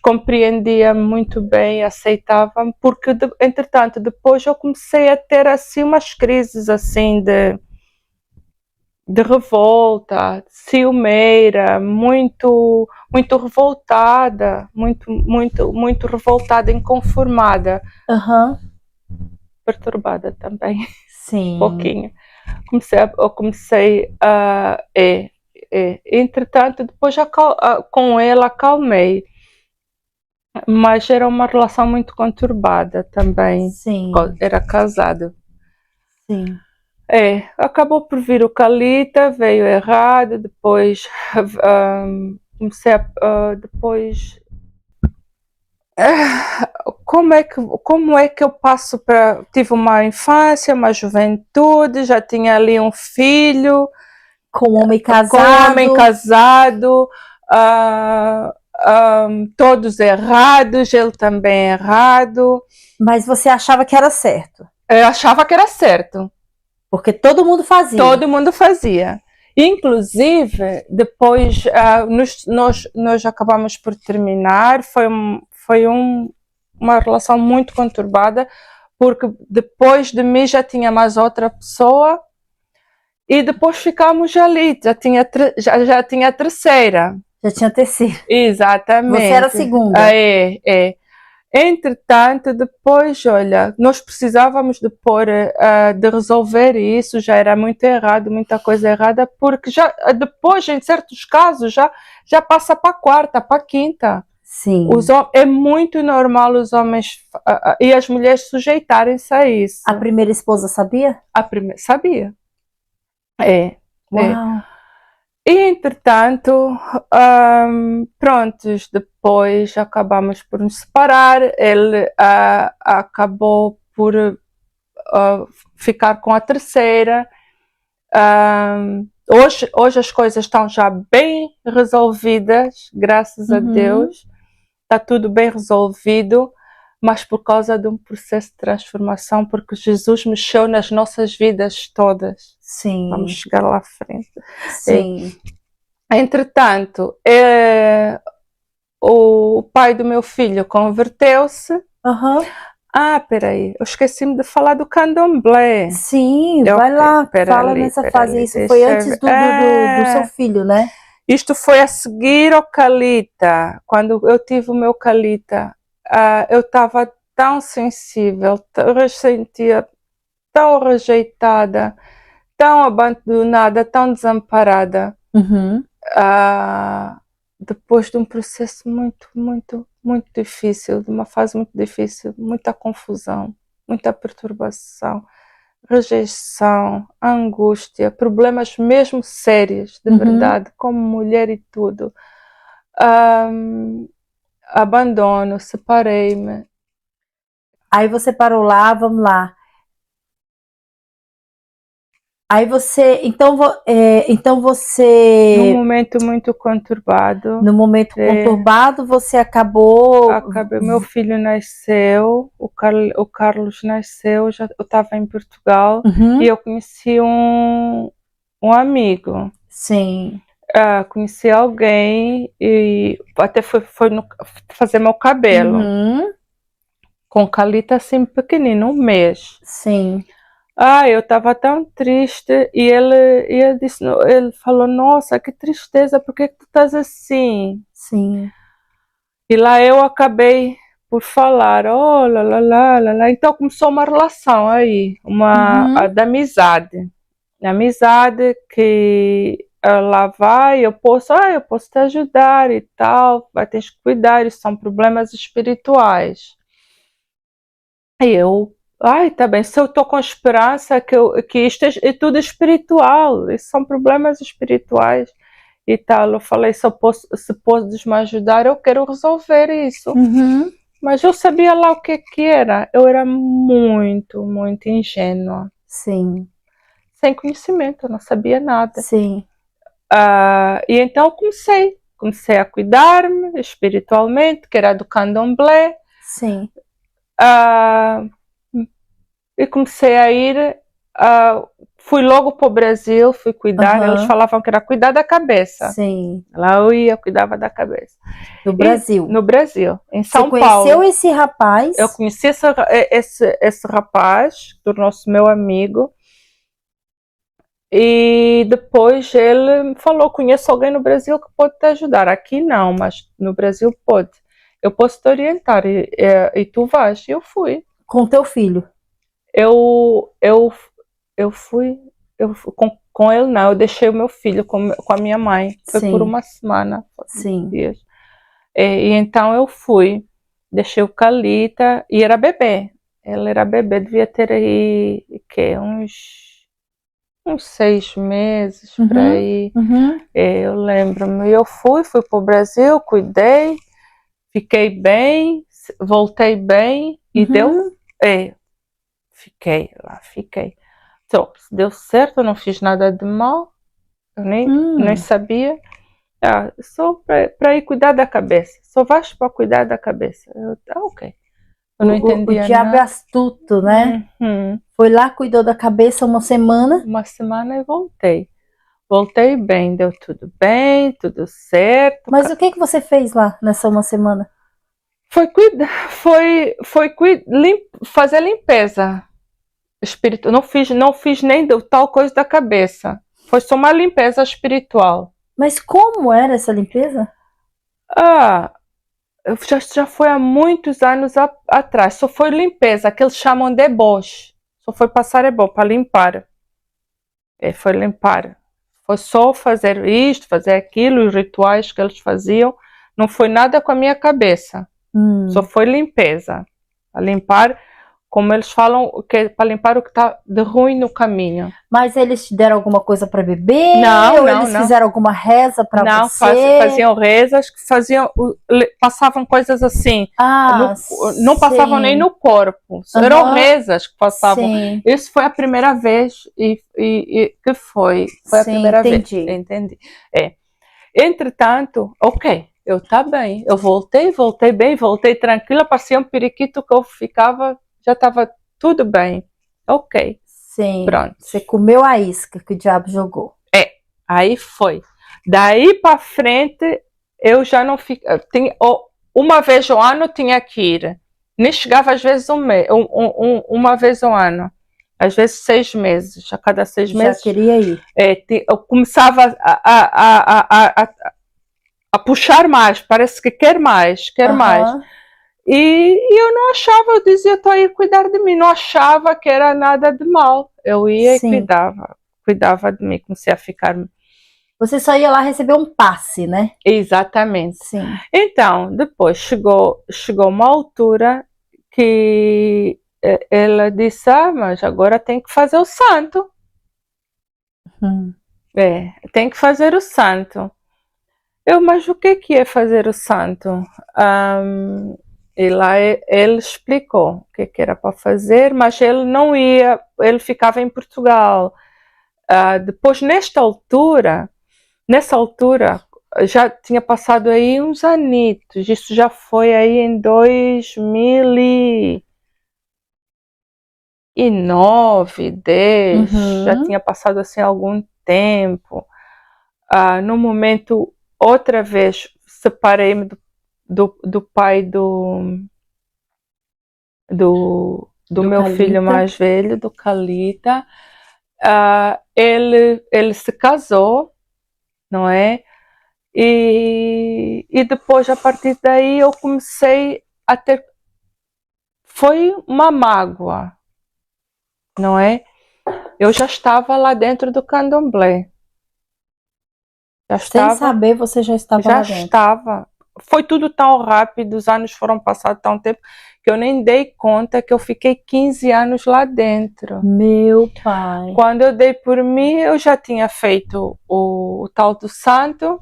Compreendia muito bem, aceitava-me, porque entretanto depois eu comecei a ter assim umas crises assim de revolta, ciumeira, muito revoltada, muito revoltada, inconformada, perturbada também. Sim. Um pouquinho. Eu comecei a entretanto depois com ele acalmei. Mas era uma relação muito conturbada também. Sim. Era casado. Sim. Acabou por vir o Calita, veio errado, depois comecei a depois como é que eu passo para... Tive uma infância, uma juventude, já tinha ali um filho com um homem casado, todos errados, ele também errado. Mas você achava que era certo? Eu achava que era certo. Porque todo mundo fazia. Todo mundo fazia. Inclusive, depois nós acabamos por terminar, foi uma relação muito conturbada, porque depois de mim já tinha mais outra pessoa e depois ficámos ali, já tinha a terceira. Já tinha a terceira. Exatamente. Você era a segunda. Entretanto, depois, olha, nós precisávamos de resolver isso, já era muito errado, muita coisa errada, porque depois, em certos casos, já passa para a quarta, para a quinta. Sim. É muito normal os homens e as mulheres sujeitarem-se a isso. A primeira esposa sabia? Sabia. Uau. E, entretanto, prontos, depois acabamos por nos separar, ele acabou por ficar com a terceira. Hoje as coisas estão já bem resolvidas, graças a Deus, está tudo bem resolvido, mas por causa de um processo de transformação, porque Jesus mexeu nas nossas vidas todas. Sim. Vamos chegar lá à frente. Sim. Entretanto, o pai do meu filho converteu-se. Peraí, eu esqueci-me de falar do candomblé. Sim, vai lá, fala nessa fase. Isso foi antes do seu filho, né? Isto foi a seguir ao Calita. Quando eu tive o meu Calita, eu estava tão sensível, eu sentia tão rejeitada, tão abandonada, tão desamparada. Depois de um processo muito difícil, de uma fase muito difícil, muita confusão, muita perturbação, rejeição, angústia, problemas mesmo sérios, de verdade, como mulher e tudo. Abandono, separei-me. Aí você parou lá, vamos lá. Aí você, então Num você, momento muito conturbado, no momento conturbado, você acabou. acabei, meu filho nasceu, o Carlos nasceu, já eu estava em Portugal e Uhum, eu conheci um amigo. sim. Conheci alguém e até foi fazer meu cabelo, Uhum, com calita assim pequenino, um mês. sim, Eu estava tão triste e ele disse, ele falou, nossa, que tristeza, por que tu estás assim? sim. E lá eu acabei por falar, oh, lá, lá, lá, lá, lá. Então começou uma relação aí, Uhum, da amizade. Amizade que lá vai, eu posso te ajudar e tal, vai ter que cuidar, isso são problemas espirituais. E eu, tá bem, se eu estou com esperança que isto é tudo espiritual, isso são problemas espirituais e tal. Eu falei, se podes me ajudar, eu quero resolver isso. uhum, Mas eu sabia lá o que era. Eu era muito, muito ingênua, sim, sem conhecimento, eu não sabia nada. sim, E então comecei a cuidar-me espiritualmente, que era do candomblé. sim. Ah, e comecei a ir, fui logo para o Brasil, fui cuidar, eles Aham, falavam que era cuidar da cabeça. sim. Lá eu ia, cuidava da cabeça. Do E Brasil. no Brasil, em Você São conheceu Paulo, esse eu rapaz? conheci esse rapaz, tornou-se meu amigo, e depois ele me falou, conheço alguém no Brasil que pode te ajudar. Aqui não, mas no Brasil pode. Eu posso te orientar e tu vais. E eu fui. Com teu filho. Eu, eu, eu fui, com ele não, eu deixei o meu filho com a minha mãe. Foi por Sim, uma semana, sim. dias. E então eu fui, deixei o Calita e era bebê. Ele era bebê, devia ter aí que uns 6 meses por Uhum, aí. uhum, Eu lembro-me, eu fui para o Brasil, cuidei, fiquei bem, voltei bem e uhum. fiquei lá, fiquei. Então, deu certo, eu não fiz nada de mal, eu nem Hum. sabia. Só para ir cuidar da cabeça, só vais para cuidar da cabeça. Ok. Eu não O entendia diabo é nada. astuto, né? Uhum. Foi lá, cuidou da cabeça uma semana. Uma semana e voltei. Voltei bem, deu tudo bem, tudo certo. Mas o que que você fez lá nessa uma semana? Foi cuidar, fazer limpeza espiritual. Não fiz nem tal coisa da cabeça. Foi só uma limpeza espiritual. Mas como era essa limpeza? Ah, já foi há muitos anos atrás. Só foi limpeza, que eles chamam de boche. Só foi passar ebó para limpar. Foi limpar. Foi só fazer isto, fazer aquilo, os rituais que eles faziam. Não foi nada com a minha cabeça. Só Hum. foi limpeza. A limpar, como eles falam, que é para limpar o que está de ruim no caminho. Mas eles te deram alguma coisa para beber? Não, Ou não, eles não. fizeram alguma reza para Não, você? faziam rezas, passavam coisas assim, Ah, não passavam nem sim. no corpo, eram Aham, rezas que passavam. sim. Isso foi a primeira vez e que foi a Sim, primeira vez, entendi. entendi. Entretanto, ok, eu tá bem, eu voltei bem, voltei tranquila, parecia um periquito que eu ficava, já estava tudo bem, ok, Sim. pronto. Você comeu a isca que o diabo jogou. Aí foi. Daí para frente, eu já não fico. Uma vez ao ano tinha que ir. Nem chegava às vezes uma vez ao ano. Às vezes 6 meses. A cada seis Já meses queria ir. eu começava a puxar mais. Parece que quer mais, quer mais. Aham, E eu não achava, eu dizia, estou a ir cuidar de mim. Não achava que era nada de mal. Eu ia e sim. cuidava de mim. Comecei a ficar. Você só ia lá receber um passe, né? Exatamente. Sim. Então, depois chegou uma altura que ela disse: mas agora tem que fazer o santo. Hum. Tem que fazer o santo. Mas o que é fazer o santo? E lá ele explicou o que era para fazer, mas ele não ia, ele ficava em Portugal. Depois, nessa altura, já tinha passado aí uns anitos. Isso já foi aí em 2009, 10. Já tinha passado assim algum tempo. No momento, outra vez, separei-me do pai do meu Calita. filho mais velho, do Calita. Ele se casou, não é? E depois, a partir daí, eu comecei a ter... Foi uma mágoa, não é? Eu já estava lá dentro do candomblé. Sem saber, você já estava lá dentro. Já estava. Foi tudo tão rápido, os anos foram passados tão tempo, que eu nem dei conta que eu fiquei 15 anos lá dentro. Meu pai. Quando eu dei por mim, eu já tinha feito o tal do santo,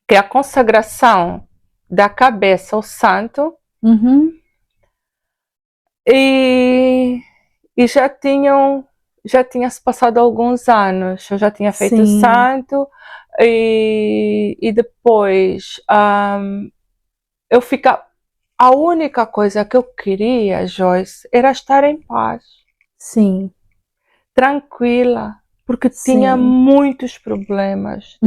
que é a consagração da cabeça ao santo. E já tinha-se passado alguns anos. Eu já tinha feito o santo. E depois eu ficava... A única coisa que eu queria, Joyce, era estar em paz. Sim. Tranquila, porque tinha muitos problemas.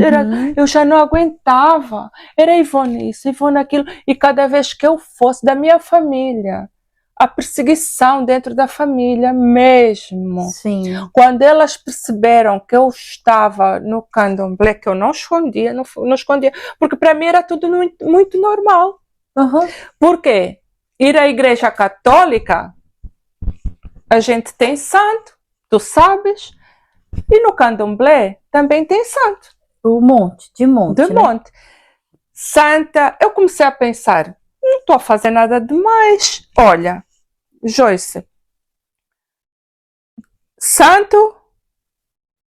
Eu já não aguentava. Era Ivone isso, Ivone aquilo. E cada vez que eu fosse da minha família, a perseguição dentro da família mesmo. Sim. Quando elas perceberam que eu estava no candomblé, que eu não escondia, não escondia, porque para mim era tudo muito, muito normal. Por quê? Ir à igreja católica, a gente tem santo, tu sabes, e no candomblé também tem santo. De monte, De monte. Santa, eu comecei a pensar, não estou a fazer nada demais. Olha, Joyce, Santo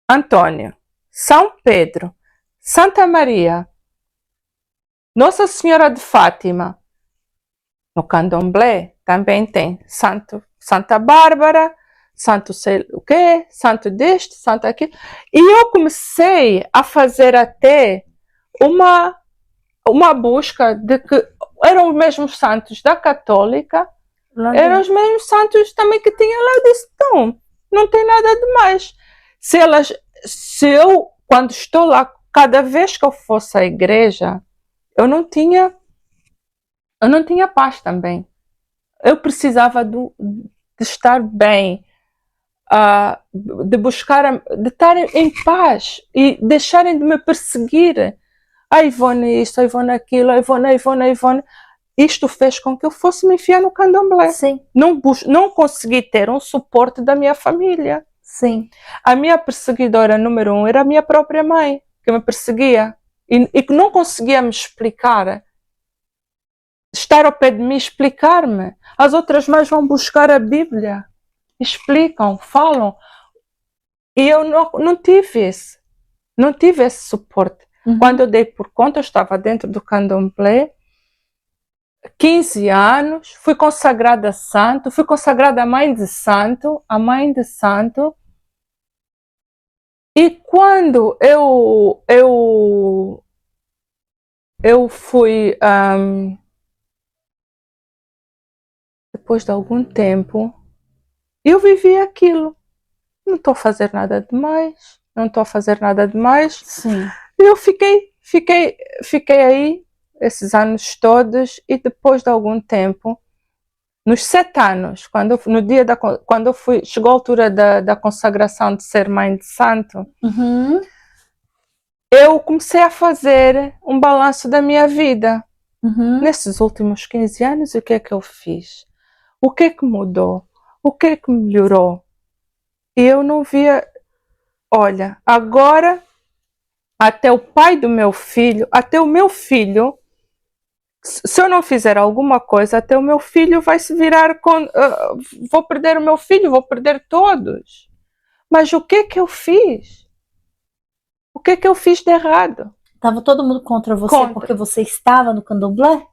Antônio, São Pedro, Santa Maria, Nossa Senhora de Fátima. No candomblé também tem Santa Bárbara, santo sei o quê, santo deste, santo aquilo. E eu comecei a fazer até uma busca de que eram os mesmos santos da católica, eram os mesmos santos também que tinha lá. Eu disse, não tem nada de mais. Se eu, quando estou lá, cada vez que eu fosse à igreja, eu não tinha paz também. Eu precisava de estar bem, de buscar, de estar em paz e deixarem de me perseguir. A Ivone isto, a Ivone aquilo, a Ivone. Isto fez com que eu fosse me enfiar no candomblé. Sim. Não consegui ter um suporte da minha família. Sim. A minha perseguidora número 1 era a minha própria mãe, que me perseguia e que não conseguia me explicar. Estar ao pé de mim, explicar-me. As outras mães vão buscar a Bíblia, explicam, falam. E eu não tive esse suporte. Quando eu dei por conta, eu estava dentro do candomblé, 15 anos, fui consagrada a santo, fui consagrada a mãe de santo, E quando eu fui... depois de algum tempo, eu vivi aquilo. Não estou a fazer nada demais. Sim. E eu fiquei aí esses anos todos, e depois de algum tempo, nos 7 anos, quando chegou a altura da consagração de ser mãe de santo, eu comecei a fazer um balanço da minha vida. Nesses últimos 15 anos, o que é que eu fiz? O que é que mudou? O que é que melhorou? E eu não via... Olha, agora, até o pai do meu filho, até o meu filho, se eu não fizer alguma coisa, até o meu filho vai se virar com... vou perder o meu filho, vou perder todos. Mas o que é que eu fiz? O que é que eu fiz de errado? Estava todo mundo contra você porque você estava no candomblé?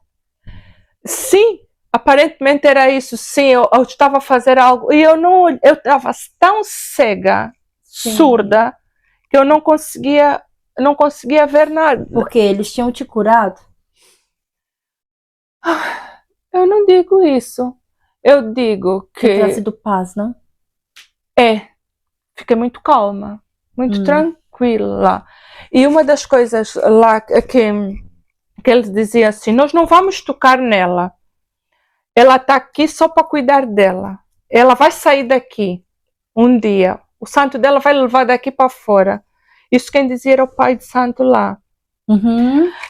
Sim, aparentemente era isso. Sim, eu estava a fazer algo e eu estava tão cega, surda, que eu não conseguia ver nada. Porque eles tinham te curado? Eu não digo isso. Eu digo Ter que trazido paz, não? fiquei muito calma, muito tranquila. E uma das coisas lá que ele dizia assim, nós não vamos tocar nela. Ela está aqui só para cuidar dela. Ela vai sair daqui um dia. O santo dela vai levar daqui para fora. Isso quem dizia era o pai de santo lá.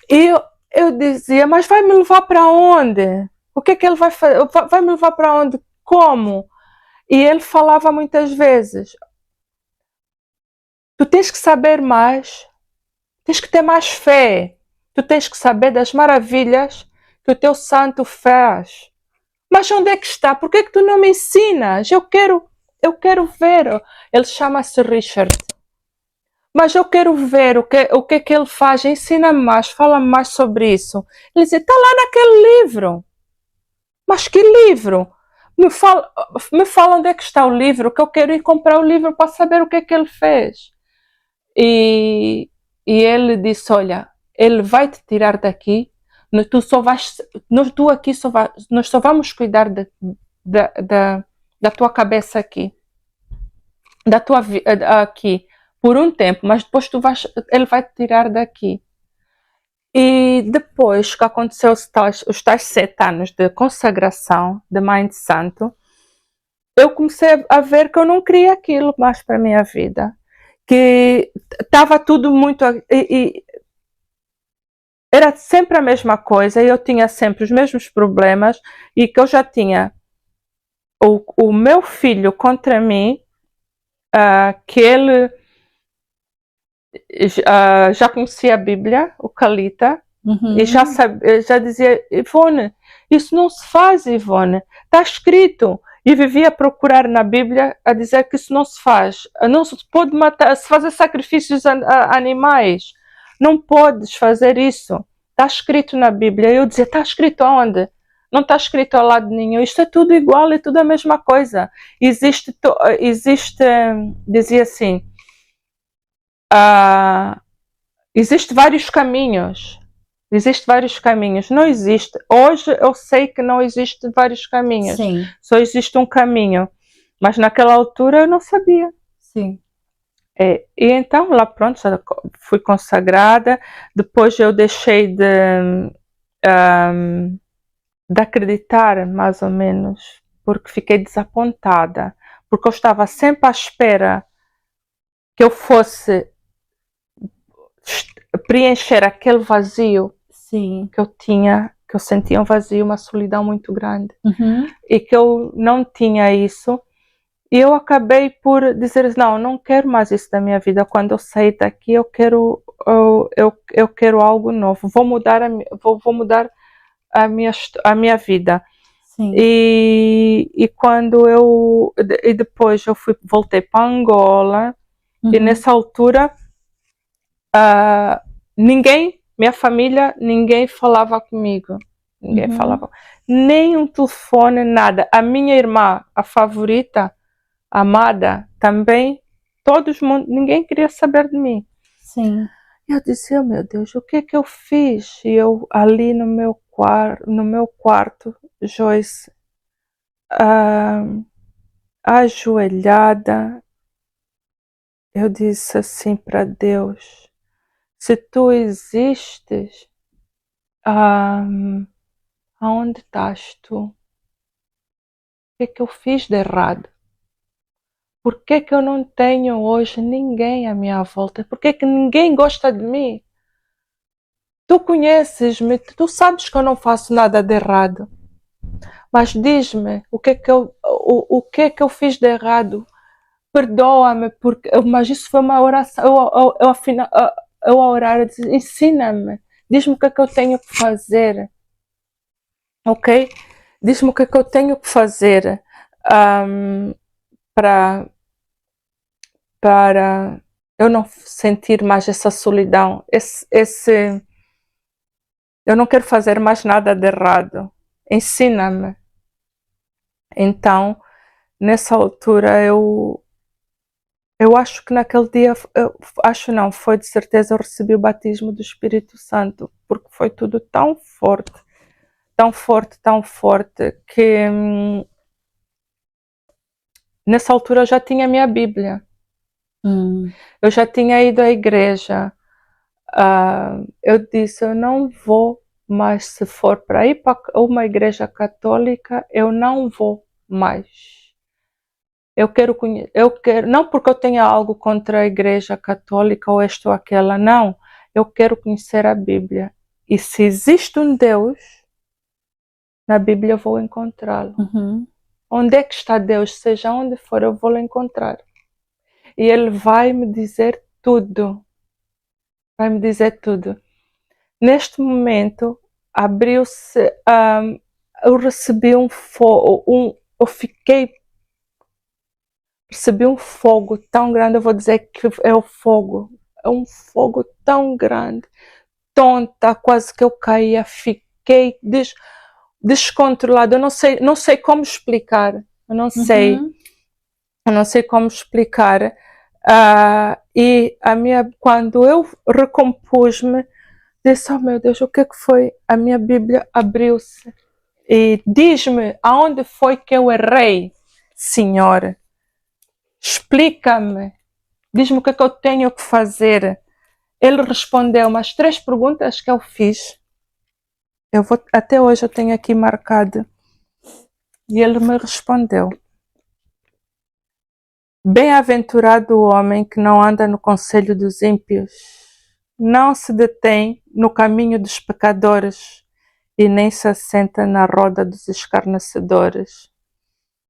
E eu dizia, mas vai me levar para onde? O que é que ele vai fazer? Vai me levar para onde? Como? E ele falava muitas vezes, tu tens que saber mais, tens que ter mais fé, tu tens que saber das maravilhas que o teu santo faz. Mas onde é que está? Por que é que tu não me ensinas? Eu quero ver. Ele chama-se Richard. Mas eu quero ver o que é que ele faz. Ensina-me mais, fala mais sobre isso. Ele dizia, está lá naquele livro. Mas que livro? Me fala onde é que está o livro, que eu quero ir comprar o livro para saber o que é que ele fez. E ele disse, olha, ele vai te tirar daqui, tu aqui nós só vamos cuidar da tua cabeça aqui, da tua vida aqui, por um tempo, mas depois ele vai te tirar daqui. E depois que aconteceu os tais 7 anos de consagração de Mãe de Santo, eu comecei a ver que eu não queria aquilo mais para a minha vida. Que estava tudo muito... era sempre a mesma coisa e eu tinha sempre os mesmos problemas e que eu já tinha o meu filho contra mim, que ele já conhecia a Bíblia, o Calita, e já dizia, Ivone, isso não se faz, Ivone, está escrito. E vivia a procurar na Bíblia a dizer que isso não se faz. Não se pode matar, se fazer sacrifícios a animais. Não podes fazer isso. Está escrito na Bíblia. Eu dizia, está escrito onde? Não está escrito ao lado nenhum. Isto é tudo igual, é tudo a mesma coisa. Existe dizia assim, existe vários caminhos. Existem vários caminhos. Não existe. Hoje eu sei que não existe vários caminhos. Sim. Só existe um caminho. Mas naquela altura eu não sabia. Sim. E então lá pronto, já fui consagrada. Depois eu deixei de acreditar, mais ou menos, porque fiquei desapontada. Porque eu estava sempre à espera que eu fosse preencher aquele vazio. Sim. Que eu tinha, que eu sentia um vazio, uma solidão muito grande. E que eu não tinha isso. E eu acabei por dizer, não quero mais isso da minha vida. Quando eu sair daqui, eu quero algo novo. Vou mudar a minha vida. Sim. E quando e depois eu voltei para Angola. E nessa altura minha família, ninguém falava comigo. Ninguém falava. Nem um telefone, nada. A minha irmã, a favorita, amada, também, ninguém queria saber de mim. Sim. Eu disse, meu Deus, o que é que eu fiz? E eu ali no meu quarto, Joyce, ajoelhada, eu disse assim para Deus, se tu existes, aonde estás tu? O que é que eu fiz de errado? Por que é que eu não tenho hoje ninguém à minha volta? Por que é que ninguém gosta de mim? Tu conheces-me, tu sabes que eu não faço nada de errado. Mas diz-me, o que é que eu fiz de errado? Perdoa-me, mas isso foi uma oração. Eu a orar, eu disse, ensina-me, diz-me o que é que eu tenho que fazer. Ok? Diz-me o que é que eu tenho que fazer para eu não sentir mais essa solidão. Eu não quero fazer mais nada de errado. Ensina-me. Então, nessa altura, eu eu acho que naquele dia, acho não, foi de certeza eu recebi o batismo do Espírito Santo, porque foi tudo tão forte, tão forte, tão forte, que nessa altura eu já tinha a minha Bíblia. Eu já tinha ido à igreja. Eu disse, eu não vou mais, se for para ir para uma igreja católica, eu não vou mais. Eu quero, não porque eu tenha algo contra a igreja católica ou esta ou aquela, não. Eu quero conhecer a Bíblia. E se existe um Deus, na Bíblia eu vou encontrá-lo. Onde é que está Deus? Seja onde for, eu vou encontrar. E Ele vai me dizer tudo. Vai me dizer tudo. Neste momento, abriu-se, eu recebi um fogo, recebi um fogo tão grande, eu vou dizer que é o fogo, é um fogo tão grande, tonta, quase que eu caía, fiquei descontrolada, eu não sei como explicar, eu não sei como explicar, e quando eu recompus-me, disse, oh meu Deus, o que é que foi? A minha Bíblia abriu-se e diz-me aonde foi que eu errei, Senhor. Explica-me. Diz-me o que é que eu tenho que fazer. Ele respondeu-me as 3 perguntas que eu fiz. Até hoje eu tenho aqui marcado. E ele me respondeu. Bem-aventurado o homem que não anda no conselho dos ímpios, não se detém no caminho dos pecadores e nem se assenta na roda dos escarnecedores.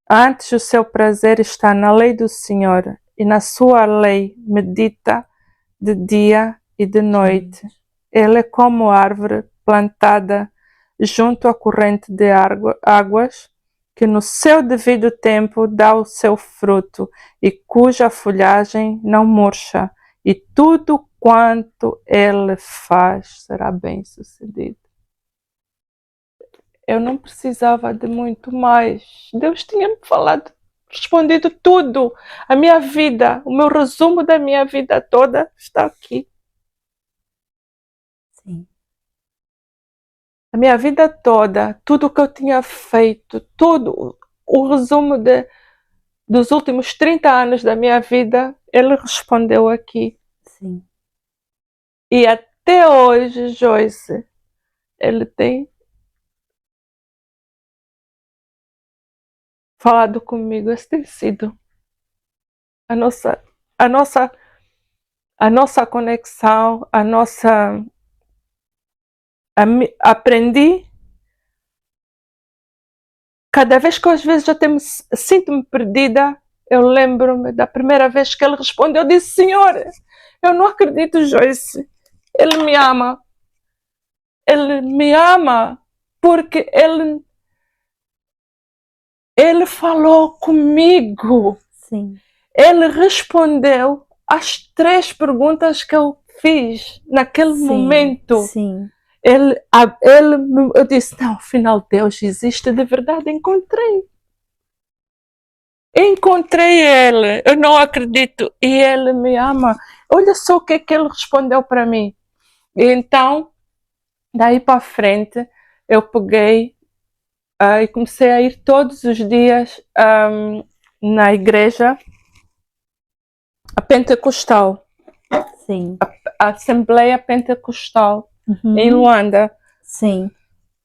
Antes o seu prazer está na lei do Senhor, e na sua lei medita de dia e de noite. Ele é como árvore plantada junto à corrente de águas, que no seu devido tempo dá o seu fruto, e cuja folhagem não murcha, e tudo quanto ele faz será bem sucedido. Eu não precisava de muito mais. Deus tinha me falado, respondido tudo. A minha vida, o meu resumo da minha vida toda está aqui. Sim. A minha vida toda, tudo o que eu tinha feito, tudo, o resumo dos últimos 30 anos da minha vida, ele respondeu aqui. Sim. E até hoje, Joyce, ele tem falado comigo. Esse tem sido a nossa conexão, aprendi. Cada vez que eu às vezes sinto-me perdida, eu lembro-me da primeira vez que ele respondeu. Eu disse, Senhor, eu não acredito, Joyce. Ele me ama. Ele me ama porque ele falou comigo. Sim. Ele respondeu às 3 perguntas que eu fiz naquele momento. Sim. Eu disse, não, afinal Deus existe de verdade, encontrei ele, eu não acredito, e ele me ama. Olha só o que é que ele respondeu para mim. E então, daí para frente, eu peguei e comecei a ir todos os dias na igreja, a Pentecostal. Sim. A Assembleia Pentecostal em Luanda. Sim.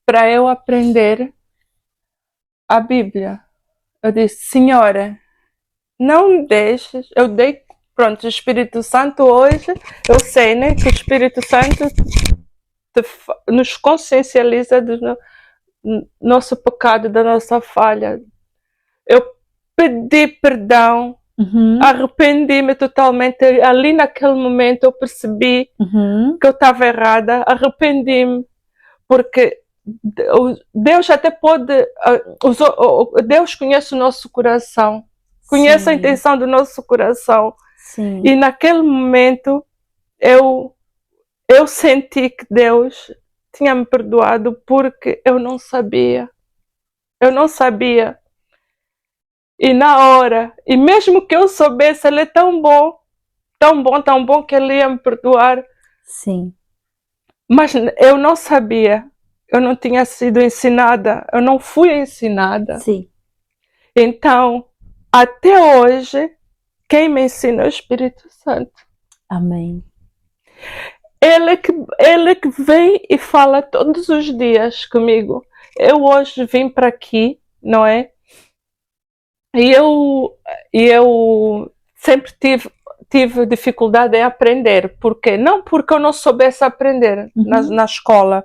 Para eu aprender a Bíblia. Eu disse, Senhora, não me deixes. Eu dei, pronto, o Espírito Santo hoje, eu sei, né, que o Espírito Santo nos consciencializa do nosso pecado, da nossa falha. Eu pedi perdão, arrependi-me totalmente. Ali naquele momento eu percebi que eu estava errada, arrependi-me, porque Deus até pode, Deus conhece o nosso coração, conhece a intenção do nosso coração. Sim. E naquele momento eu senti que Deus tinha me perdoado porque eu não sabia. E na hora, e mesmo que eu soubesse, ele é tão bom, tão bom, tão bom que ele ia me perdoar. Sim. Mas eu não sabia, eu não tinha sido ensinada, eu não fui ensinada. Sim. Então, até hoje, quem me ensina é o Espírito Santo. Amém. Ele que vem e fala todos os dias comigo. Eu hoje vim para aqui, não é? E eu sempre tive dificuldade em aprender. Por quê? Não porque eu não soubesse aprender na escola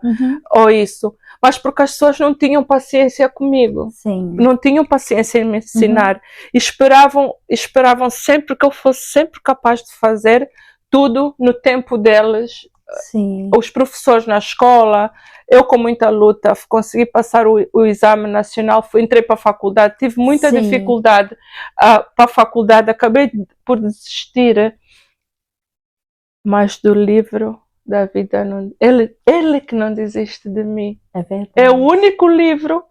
ou isso, mas porque as pessoas não tinham paciência comigo. Sim. Não tinham paciência em me ensinar. E esperavam sempre que eu fosse sempre capaz de fazer tudo no tempo deles. Sim. Os professores na escola, eu com muita luta consegui passar o exame nacional, entrei para a faculdade, tive muita dificuldade para a faculdade, acabei por desistir, mas do livro da vida, não, ele que não desiste de mim. É verdade. É o único livro.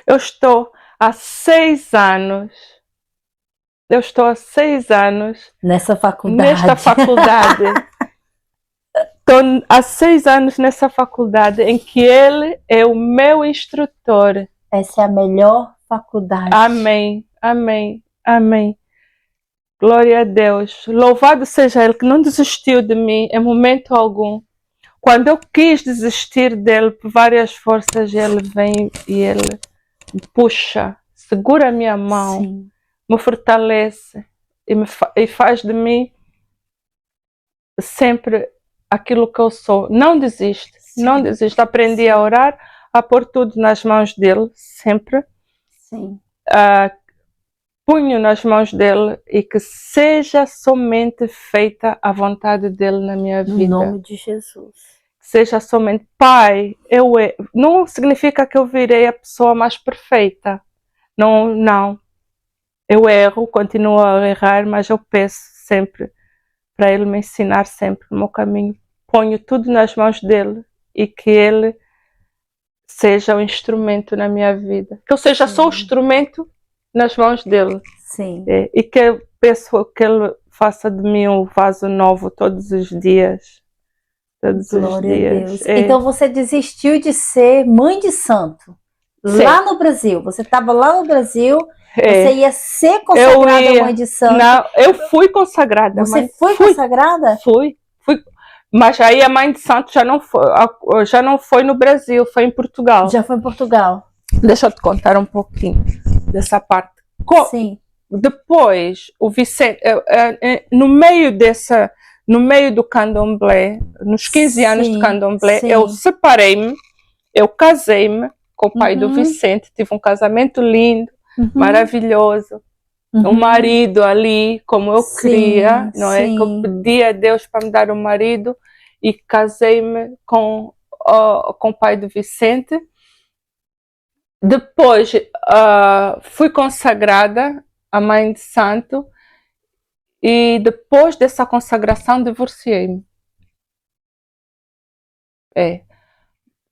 Eu estou há 6 anos. Eu estou há 6 anos nesta faculdade. Estou há 6 anos nessa faculdade em que ele é o meu instrutor. Essa é a melhor faculdade. Amém, amém, amém. Glória a Deus. Louvado seja Ele que não desistiu de mim em momento algum. Quando eu quis desistir dele por várias forças, Ele vem e Ele me puxa, segura a minha mão, Sim. me fortalece e faz de mim sempre aquilo que eu sou. Não desiste, não desiste. Aprendi a orar, a pôr tudo nas mãos dele, sempre. Sim. Punho nas mãos dele e que seja somente feita a vontade dele na minha vida. Em nome de Jesus. Que seja somente, Pai, não significa que eu virei a pessoa mais perfeita. Não, não. Eu erro, continuo a errar, mas eu peço sempre para ele me ensinar sempre no meu caminho. Ponho tudo nas mãos dele e que ele seja o instrumento na minha vida. Que eu seja só o instrumento nas mãos dele. Sim. E que eu peço que ele faça de mim um vaso novo todos os dias. Todos os dias. Deus. Então você desistiu de ser mãe de santo. Lá no Brasil. Você estava lá no Brasil. Você ia ser consagrada mãe de santo. Não, eu fui consagrada. Você foi consagrada? Fui. Mas aí a mãe de santo já não foi no Brasil, foi em Portugal. Já foi em Portugal. Deixa eu te contar um pouquinho dessa parte. Sim. Depois, o Vicente, no meio do candomblé, nos 15 anos de candomblé, eu separei-me, eu casei-me com o pai do Vicente, tive um casamento lindo, maravilhoso. Um marido ali, como eu queria, não é? Que eu pedi a Deus para me dar um marido e casei-me com o pai do Vicente. Depois fui consagrada a mãe de santo e depois dessa consagração divorciei-me.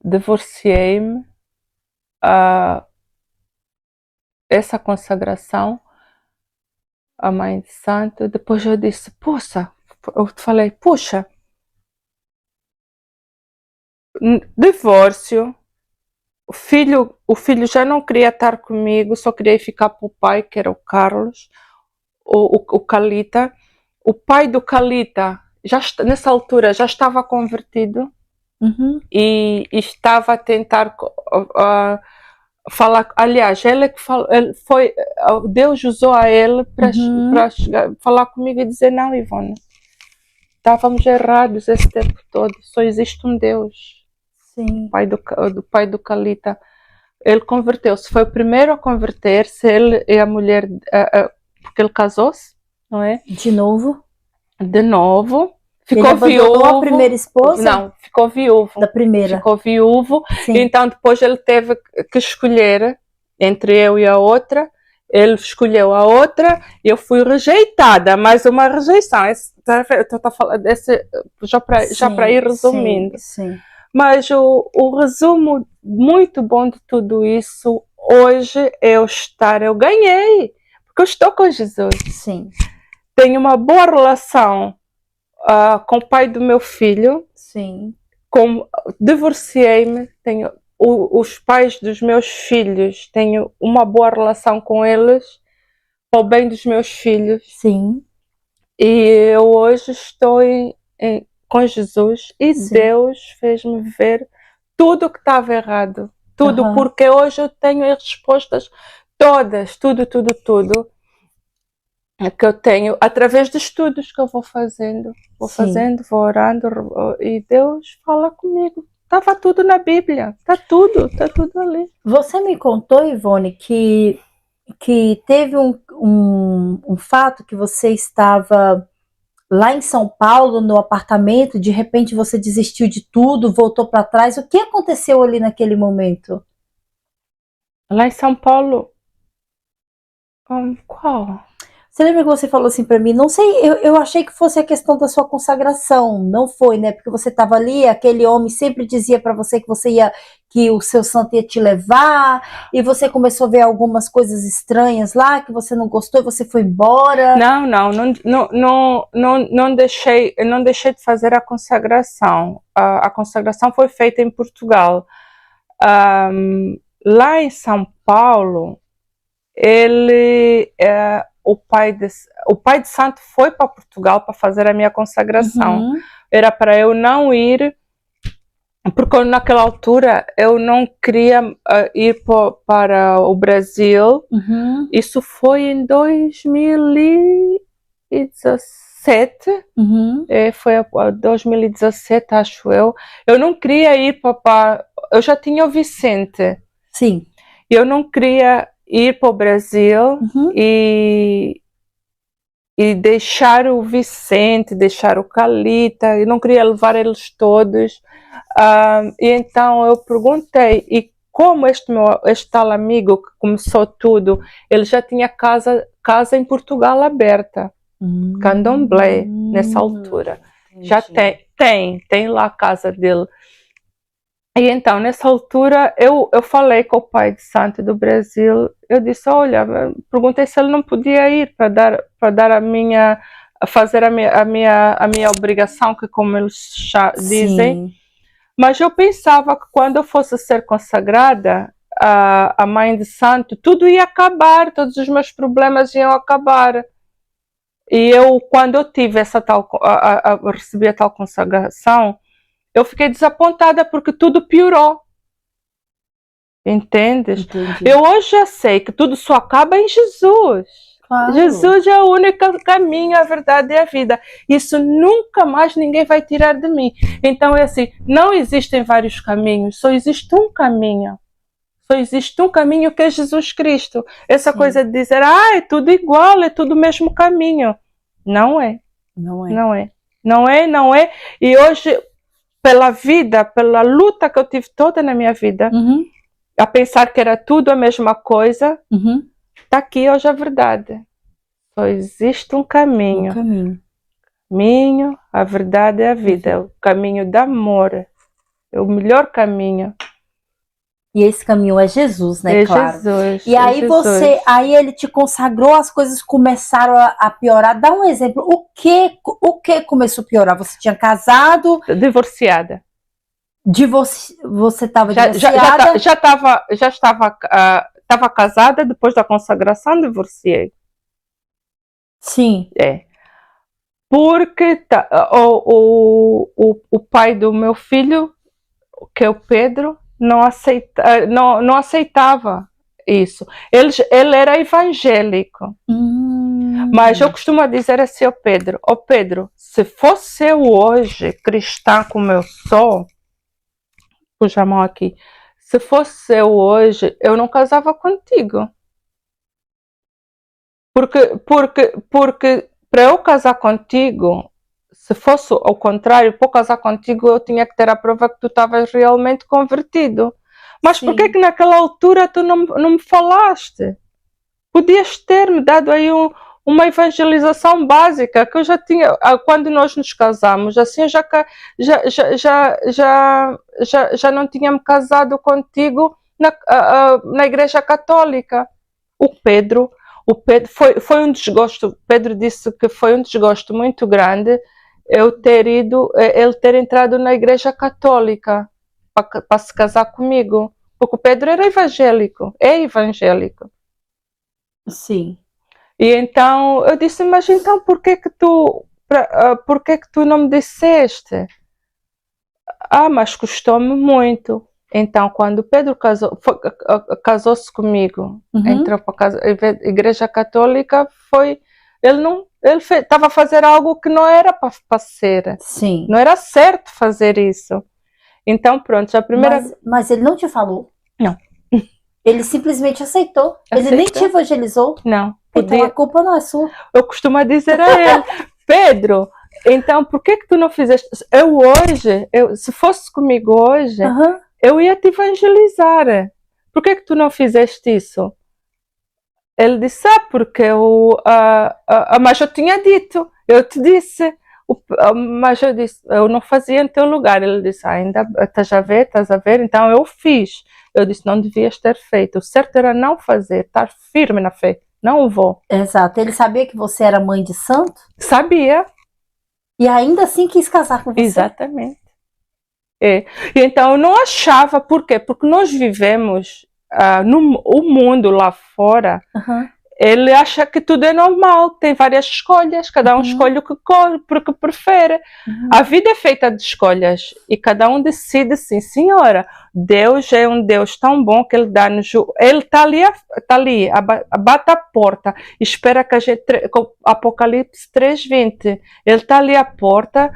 Divorciei-me. Essa consagração a mãe de santo, depois eu disse, eu falei, puxa, divórcio, o filho já não queria estar comigo, só queria ficar para o pai, que era o Carlos, o Calita. O pai do Calita, nessa altura, já estava convertido e estava a tentar falar, aliás, Deus usou a ele para falar comigo e dizer, não, Ivone, estávamos errados esse tempo todo, só existe um Deus. Sim. O pai do Calita, ele converteu-se, foi o primeiro a converter-se, ele e a mulher, porque ele casou-se, não é? De novo. Ficou viúvo. A primeira esposa? Não, ficou viúvo. Da primeira. Ficou viúvo. Sim. Então depois ele teve que escolher entre eu e a outra. Ele escolheu a outra e eu fui rejeitada. Mais uma rejeição. Eu estou a falar desse, já para ir resumindo. Sim. Mas o resumo muito bom de tudo isso, hoje eu ganhei, porque eu estou com Jesus. Sim. Tenho uma boa relação com o pai do meu filho. Sim. Divorciei-me, tenho os pais dos meus filhos, tenho uma boa relação com eles, para o bem dos meus filhos. Sim. E eu hoje estou com Jesus e Sim. Deus fez-me ver tudo o que estava errado. Tudo, porque hoje eu tenho as respostas todas, tudo que eu tenho através de estudos que eu vou fazendo. Vou orando e Deus fala comigo. Estava tudo na Bíblia, tá tudo ali. Você me contou, Ivone, que teve um fato que você estava lá em São Paulo, no apartamento, de repente você desistiu de tudo, voltou para trás. O que aconteceu ali naquele momento? Lá em São Paulo? Qual? Você lembra que você falou assim para mim? Não sei, eu achei que fosse a questão da sua consagração. Não foi, né? Porque você estava ali, aquele homem sempre dizia para você que que o seu santo ia te levar, e você começou a ver algumas coisas estranhas lá, que você não gostou e você foi embora. Não deixei de fazer a consagração. A consagração foi feita em Portugal. Lá em São Paulo, o pai de santo foi para Portugal para fazer a minha consagração. Era para eu não ir, porque naquela altura eu não queria ir para o Brasil. Isso foi em 2017. Foi 2017, acho eu. Eu não queria ir para... Eu já tinha o Vicente. Sim. Eu não queria ir para o Brasil e deixar o Vicente, deixar o Calita, eu não queria levar eles todos. E então eu perguntei, e como este tal amigo que começou tudo, ele já tinha casa em Portugal aberta, Candomblé, nessa altura. Entendi. Já tem lá a casa dele. E então, nessa altura, eu falei com o pai de santo do Brasil. Eu disse, olha, perguntei se ele não podia ir para fazer a minha obrigação, que como eles dizem. Sim. Mas eu pensava que quando eu fosse ser consagrada, a mãe de santo, tudo ia acabar, todos os meus problemas iam acabar. E quando eu tive recebi a tal consagração, eu fiquei desapontada porque tudo piorou. Entendes? Entendi. Eu hoje já sei que tudo só acaba em Jesus. Claro. Jesus é o único caminho, a verdade e a vida. Isso nunca mais ninguém vai tirar de mim. Então é assim, não existem vários caminhos, só existe um caminho. Só existe um caminho, que é Jesus Cristo. Essa coisa de dizer, é tudo igual, é tudo o mesmo caminho. Não é. Não é. E hoje, pela vida, pela luta que eu tive toda na minha vida, a pensar que era tudo a mesma coisa, está aqui hoje a verdade. Só existe um caminho. Caminho, a verdade e a vida. É o caminho do amor. É o melhor caminho. E esse caminho é Jesus, né? Claro. Jesus. E aí aí ele te consagrou, as coisas começaram a piorar. Dá um exemplo. O que começou a piorar? Você tinha casado? Divorciada. Você estava divorciada? Já estava casada, depois da consagração divorciei. Sim. Porque o pai do meu filho, que é o Pedro, não aceitava isso. Ele era evangélico. Mas eu costumo dizer assim ao Pedro, se fosse eu hoje cristã como eu sou, puxa a mão aqui, se fosse eu hoje, eu não casava contigo. Porque para eu casar contigo, se fosse ao contrário, para eu casar contigo, eu tinha que ter a prova que tu estavas realmente convertido. Mas por que naquela altura tu não me falaste? Podias ter-me dado aí uma evangelização básica, que eu já tinha, quando nós nos casamos, assim, já não tinha me casado contigo na Igreja Católica. O Pedro foi um desgosto. Pedro disse que foi um desgosto muito grande ele ter entrado na Igreja Católica para se casar comigo, porque o Pedro era evangélico, é evangélico. Sim. E então eu disse, mas então por que que tu não me disseste? Mas custou-me muito. Então, quando o Pedro casou-se comigo, entrou para a Igreja Católica, ele estava a fazer algo que não era para ser. Sim. Não era certo fazer isso. Então, pronto, a primeira... Mas ele não te falou? Não. Ele simplesmente aceitou? Ele nem te evangelizou? Não. Então a culpa não é sua. Eu costumo dizer a ele, Pedro, então por que tu não fizeste? Se fosse comigo hoje, eu ia te evangelizar. Por que tu não fizeste isso? Ele disse, porque mas eu tinha dito, eu te disse, mas eu disse, eu não fazia em teu lugar. Ele disse, ainda estás a ver, então eu fiz. Eu disse, não devias ter feito, o certo era não fazer, estar firme na fé, não vou. Exato, ele sabia que você era mãe de santo? Sabia. E ainda assim quis casar com você? Exatamente. E então eu não achava, por quê? Porque nós vivemos o mundo lá fora, ele acha que tudo é normal, tem várias escolhas, cada um escolhe o que porque prefere. A vida é feita de escolhas e cada um decide, sim senhora, Deus é um Deus tão bom que ele dá-nos, ele está ali, bate a porta, espera que a gente, Apocalipse 3:20, ele está ali à porta,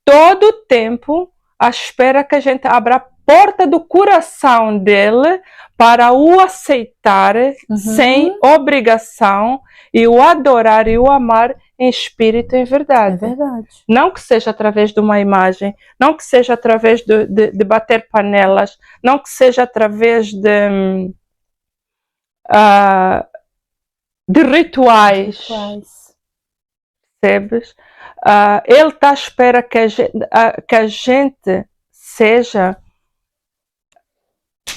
todo o tempo, à espera que a gente abra a porta do coração dele para o aceitar sem obrigação e o adorar e o amar em espírito e em verdade. É verdade. Não que seja através de uma imagem, não que seja através de bater panelas, não que seja através de rituais. Percebes? Ele está à espera que a gente seja,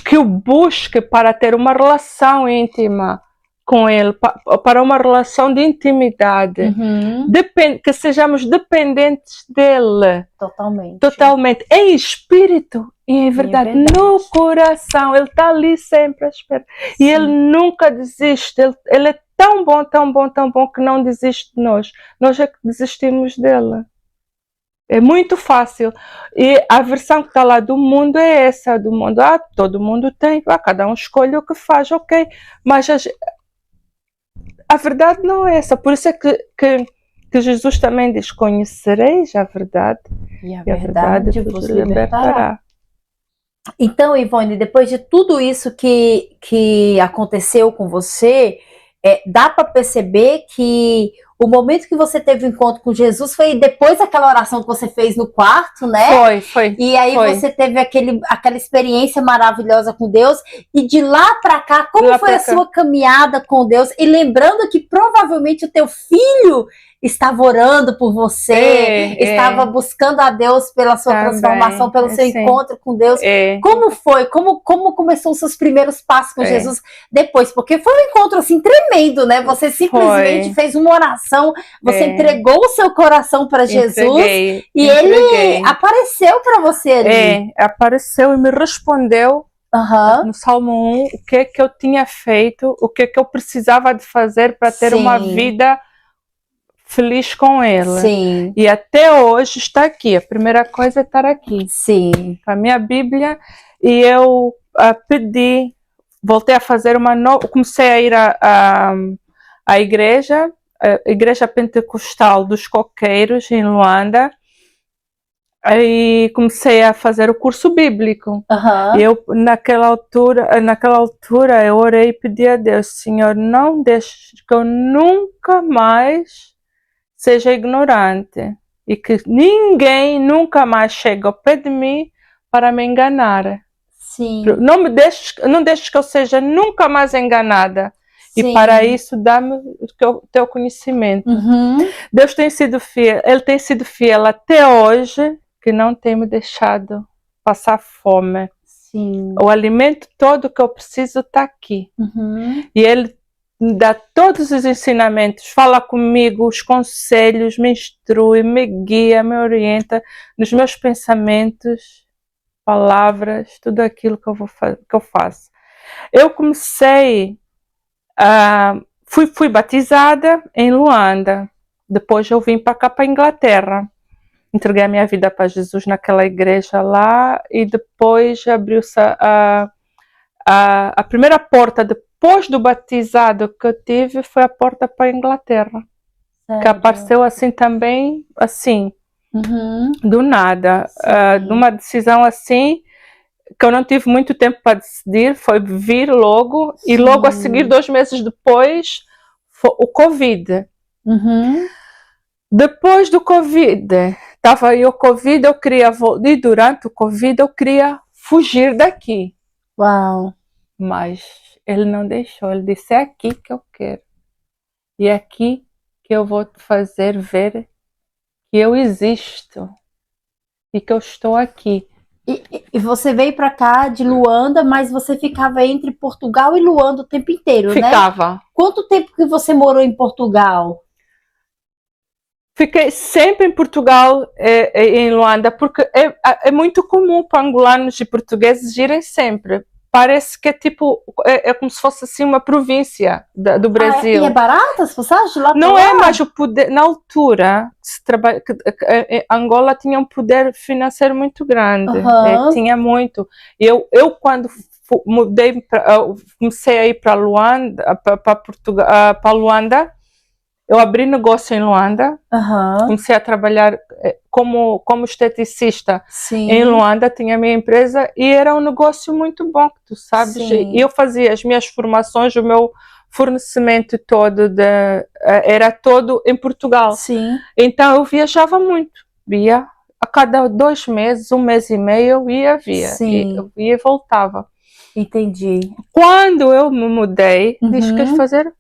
que o busque para ter uma relação íntima com ele, para uma relação de intimidade, que sejamos dependentes dele. Totalmente, em espírito e em verdade, no coração. Ele está ali sempre à espera. Sim. E ele nunca desiste, ele é tão bom, tão bom, tão bom que não desiste de nós. Nós é que desistimos dele. É muito fácil. E a versão que está lá do mundo é essa, do mundo. Todo mundo tem, cada um escolhe o que faz, ok. Mas a verdade não é essa. Por isso é que Jesus também diz, conhecereis a verdade e a verdade vos libertará. Então, Ivone, depois de tudo isso que aconteceu com você, dá para perceber que o momento que você teve o encontro com Jesus foi depois daquela oração que você fez no quarto, né? Foi. E aí você teve aquela experiência maravilhosa com Deus. E de lá para cá, como foi a sua caminhada com Deus? E lembrando que provavelmente o teu filho estava orando por você, estava buscando a Deus pela sua transformação, pelo seu encontro com Deus. Como foi? Como começou os seus primeiros passos com Jesus depois? Porque foi um encontro assim tremendo, né? Você simplesmente fez uma oração, você entregou o seu coração para Jesus e ele apareceu para você ali. Apareceu e me respondeu no Salmo 1 o que é que eu tinha feito, o que é que eu precisava de fazer para ter uma vida feliz com ele. Sim. E até hoje está aqui. A primeira coisa é estar aqui. Sim. Com a minha Bíblia. E eu pedi, voltei a fazer uma nova. Comecei a ir à igreja, a Igreja Pentecostal dos Coqueiros, em Luanda. Aí comecei a fazer o curso bíblico. E eu, naquela altura, eu orei e pedi a Deus, Senhor, não deixe que eu nunca mais seja ignorante e que ninguém nunca mais chegue ao pé de mim para me enganar. Sim. Não deixes que eu seja nunca mais enganada. Sim. E para isso dá-me o teu conhecimento. Deus tem sido fiel, Ele tem sido fiel até hoje, que não tem me deixado passar fome. Sim. O alimento todo que eu preciso está aqui. E Ele me dá todos os ensinamentos, fala comigo, os conselhos, me instrui, me guia, me orienta nos meus pensamentos, palavras, tudo aquilo que eu faço. Eu comecei, fui batizada em Luanda. Depois eu vim para cá, para a Inglaterra. Entreguei a minha vida para Jesus naquela igreja lá e depois abriu-se a primeira porta depois do batizado que eu tive foi a porta para a Inglaterra. Sério? Que apareceu assim também, assim, do nada. De uma decisão assim, que eu não tive muito tempo para decidir, foi vir logo. Sim. E logo a seguir, 2 meses depois, foi o Covid. Depois do Covid, estava aí o Covid, eu queria, e durante o Covid eu queria fugir daqui. Uau! Mas ele não deixou, ele disse, é aqui que eu quero. E é aqui que eu vou te fazer ver que eu existo e que eu estou aqui. E você veio para cá de Luanda, mas você ficava entre Portugal e Luanda o tempo inteiro, né? Ficava. Quanto tempo que você morou em Portugal? Fiquei sempre em Portugal, em Luanda, porque é muito comum para angolanos e portugueses irem sempre. Parece que é tipo, é como se fosse assim uma província do Brasil. E é barata as passagens lá? Não é, mas o poder, na altura, Angola tinha um poder financeiro muito grande, tinha muito. Eu quando comecei a ir para Luanda, para Luanda, eu abri negócio em Luanda, comecei a trabalhar como esteticista. Sim. Em Luanda, tinha a minha empresa e era um negócio muito bom, tu sabes. Sim. E eu fazia as minhas formações, o meu fornecimento todo era todo em Portugal. Sim. Então eu viajava muito, ia a cada 2 meses, 1 mês e meio, eu via. Sim. Eu ia e voltava. Entendi. Quando eu me mudei, disse que queres fazer...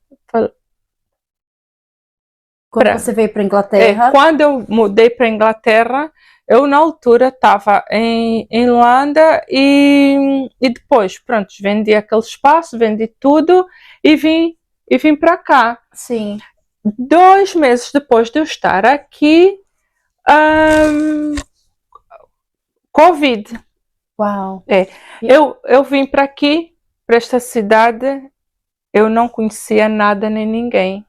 Quando você veio para a Inglaterra? Quando eu mudei para a Inglaterra, eu na altura estava em Luanda e depois, pronto, vendi aquele espaço, vendi tudo e vim para cá. Sim. 2 meses depois de eu estar aqui, Covid. Uau. Eu vim para aqui, para esta cidade, eu não conhecia nada nem ninguém.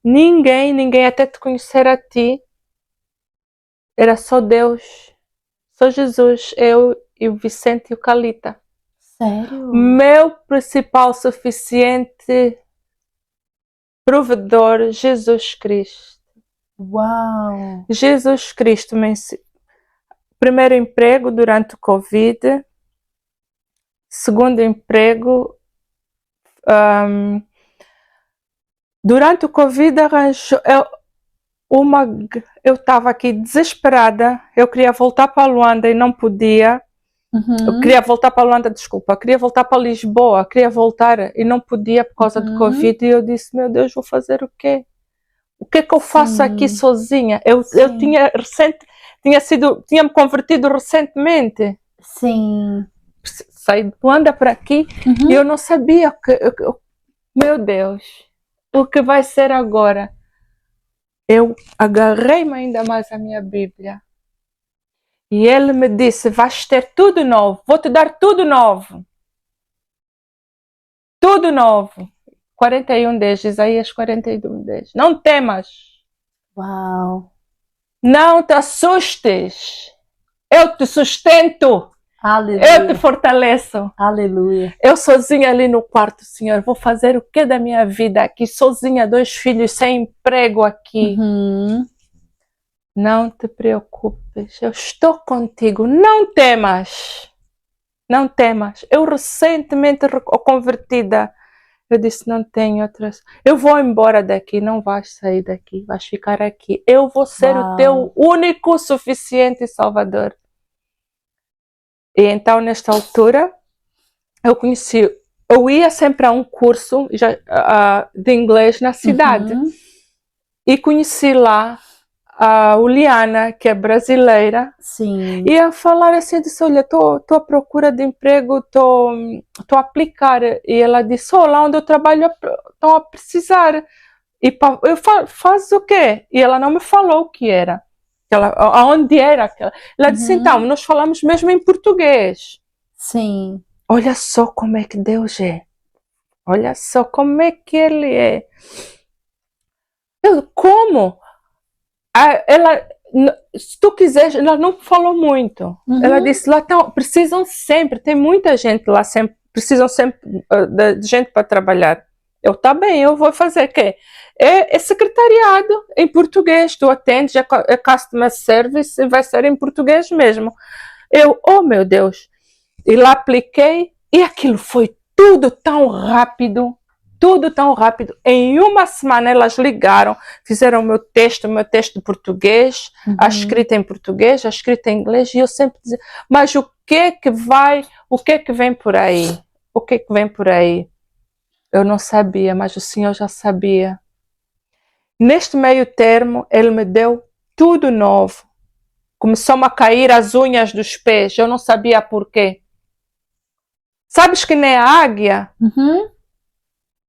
Ninguém, até te conhecer a ti, era só Deus, só Jesus, eu e o Vicente e o Calita. Sério? Meu principal, suficiente provedor, Jesus Cristo. Uau! Jesus Cristo me ensinou. Primeiro emprego durante o Covid, segundo emprego, durante o Covid arranjou, eu estava aqui desesperada, eu queria voltar para Luanda e não podia. Eu queria voltar para Luanda, desculpa, eu queria voltar para Lisboa, queria voltar e não podia por causa do Covid. E eu disse, meu Deus, vou fazer o quê? O que é que eu faço aqui sozinha? Eu tinha me convertido recentemente. Sim. Saí de Luanda para aqui e eu não sabia meu Deus, o que vai ser agora? Eu agarrei-me ainda mais à minha Bíblia. E ele me disse, vais ter tudo novo, vou te dar tudo novo. Tudo novo. 41:10, Isaías 41:10. Não temas. Uau. Não te assustes. Eu te sustento. Aleluia. Eu te fortaleço. Aleluia. Eu sozinha ali no quarto, Senhor, vou fazer o que da minha vida aqui? Sozinha, 2 filhos, sem emprego aqui. Não te preocupes, eu estou contigo, não temas. Não temas. Eu recentemente convertida, eu disse, não tenho outras. Eu vou embora daqui, não vais sair daqui, vais ficar aqui. Eu vou ser o teu único, suficiente Salvador. E então, nesta altura, eu ia sempre a um curso de inglês na cidade. E conheci lá a Uliana, que é brasileira, Sim. e a falar assim, eu disse, olha, estou à procura de emprego, estou a aplicar. E ela disse, lá onde eu trabalho estão a precisar. E eu faz o quê? E ela não me falou o que era. Aonde era aquela. Ela disse, então, nós falamos mesmo em português. Sim. Olha só como é que Deus é. Olha só como é que Ele é. Como? Ela, se tu quiseres, ela não falou muito. Ela disse, lá precisam sempre, tem muita gente lá, sempre, precisam sempre de gente para trabalhar. Eu, tá bem, eu vou fazer o quê? É secretariado em português, tu atendes, é customer service e vai ser em português mesmo. Eu, oh meu Deus, e lá apliquei e aquilo foi tudo tão rápido. Tudo tão rápido. Em uma semana elas ligaram, fizeram o meu texto de português, a escrita em português, a escrita em inglês, e eu sempre dizia, mas o que é que vem por aí? O que é que vem por aí? Eu não sabia, mas o Senhor já sabia. Neste meio termo, Ele me deu tudo novo. Começou-me a cair as unhas dos pés, eu não sabia porquê. Sabes que nem a águia?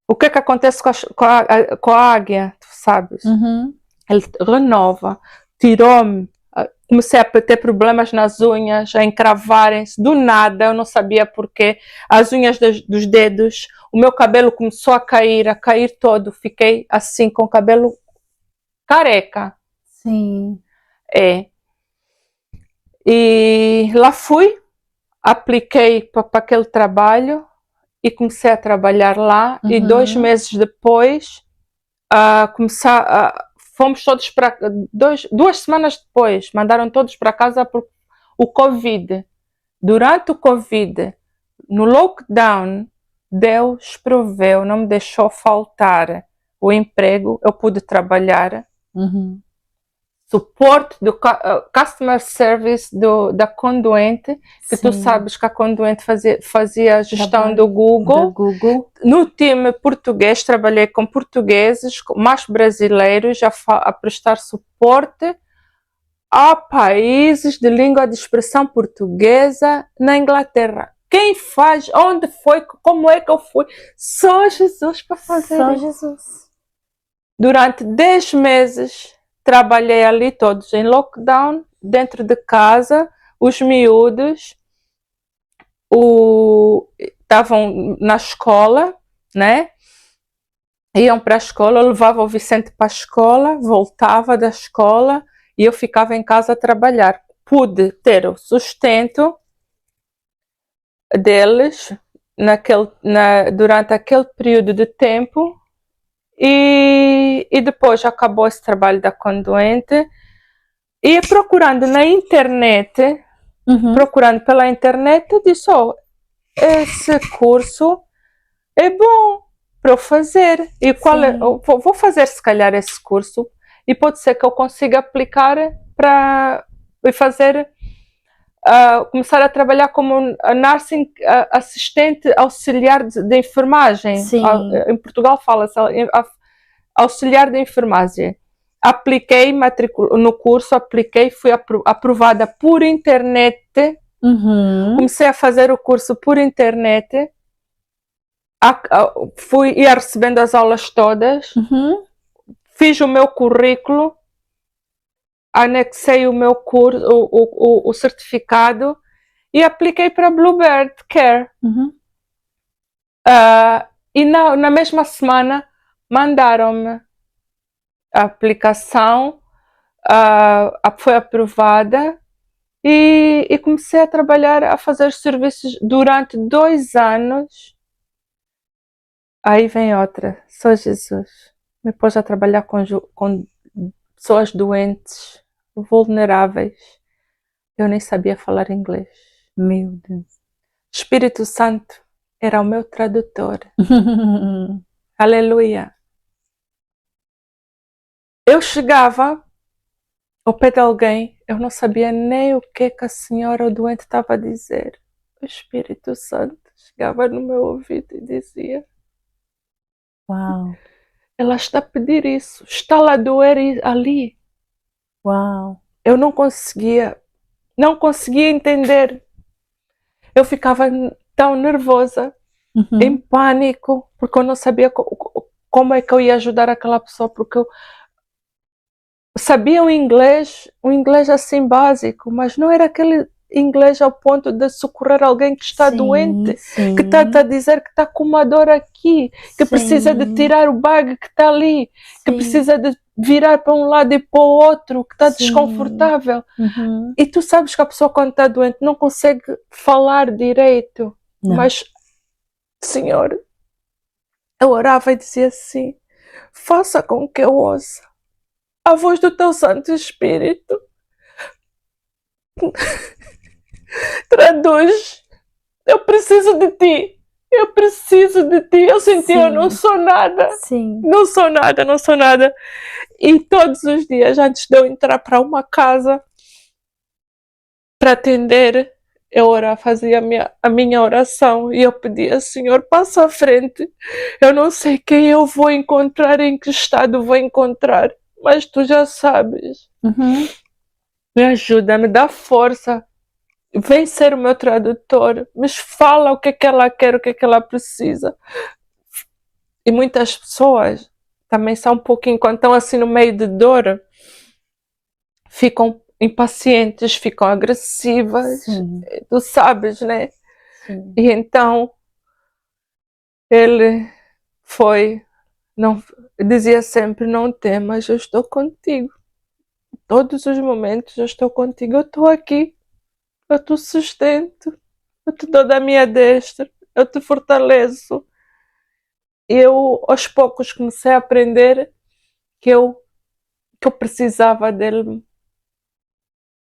O que acontece com a águia? Tu sabes? Ele renova, tirou-me. Comecei a ter problemas nas unhas, a encravarem-se. Do nada, eu não sabia porquê. As unhas dos dedos, o meu cabelo começou a cair todo. Fiquei assim, com o cabelo careca. Sim. É. E lá fui, apliquei para aquele trabalho e comecei a trabalhar lá. E 2 meses depois, fomos todos para 2 semanas depois, mandaram todos para casa por o Covid. Durante o Covid, no lockdown, Deus proveu, não me deixou faltar o emprego, eu pude trabalhar. Suporte do customer service da Conduente, que tu sabes que a Conduente fazia gestão do Google. No time português, trabalhei com portugueses, mais brasileiros, a prestar suporte a países de língua de expressão portuguesa na Inglaterra. Quem faz? Onde foi? Como é que eu fui? Só Jesus para fazer Só isso. Jesus. Durante 10 meses, trabalhei ali todos em lockdown, dentro de casa, os miúdos estavam na escola, né? Iam para a escola, eu levava o Vicente para a escola, voltava da escola e eu ficava em casa a trabalhar. Pude ter o sustento deles durante aquele período de tempo e depois acabou esse trabalho da Conduente e procurando na internet, procurando pela internet, eu disse, esse curso é bom para eu fazer. E vou fazer se calhar esse curso e pode ser que eu consiga aplicar para fazer, começar a trabalhar como nursing assistente auxiliar de enfermagem. Em Portugal fala-se auxiliar de enfermagem. Apliquei no curso, fui aprovada por internet. Comecei a fazer o curso por internet. Ia recebendo as aulas todas, fiz o meu currículo, anexei o meu curso, o certificado e apliquei para Bluebird Care. E na mesma semana mandaram-me a aplicação, foi aprovada e comecei a trabalhar, a fazer serviços durante 2 anos. Aí vem outra, só Jesus me pôs a trabalhar com pessoas doentes, vulneráveis. Eu nem sabia falar inglês. Meu Deus. Espírito Santo era o meu tradutor. Aleluia. Eu chegava ao pé de alguém, eu não sabia nem o que a senhora ou doente estava a dizer. O Espírito Santo chegava no meu ouvido e dizia: Uau. Ela está a pedir isso, está lá a doer ali. Uau. Eu não conseguia entender. Eu ficava tão nervosa, em pânico, porque eu não sabia como é que eu ia ajudar aquela pessoa, porque eu sabia o inglês assim básico, mas não era aquele inglês ao ponto de socorrer alguém que está doente, que está a dizer que está com uma dor aqui, que precisa de tirar o bag que está ali, que precisa de virar para um lado e para o outro, que está desconfortável. E tu sabes que a pessoa quando está doente não consegue falar direito, mas, Senhor, eu orava e dizia assim, faça com que eu ouça a voz do teu Santo Espírito. Traduz. Eu preciso de ti. Eu preciso de ti. Eu senti, eu não sou nada. Não sou nada, não sou nada. E todos os dias, antes de eu entrar para uma casa para atender, eu fazia a minha oração e eu pedia, Senhor, passa à frente. Eu não sei quem eu vou encontrar, em que estado vou encontrar, mas tu já sabes. Me ajuda, me dá força. Vem ser o meu tradutor, mas fala o que é que ela quer, o que é que ela precisa. E muitas pessoas também são um pouquinho, quando estão assim no meio de dor, ficam impacientes, ficam agressivas. Tu sabes, né? E então ele dizia sempre, não temas, eu estou contigo. Todos os momentos eu estou contigo, eu estou aqui. Eu te sustento, eu te dou da minha destra, eu te fortaleço. E eu, aos poucos, comecei a aprender que eu precisava dele.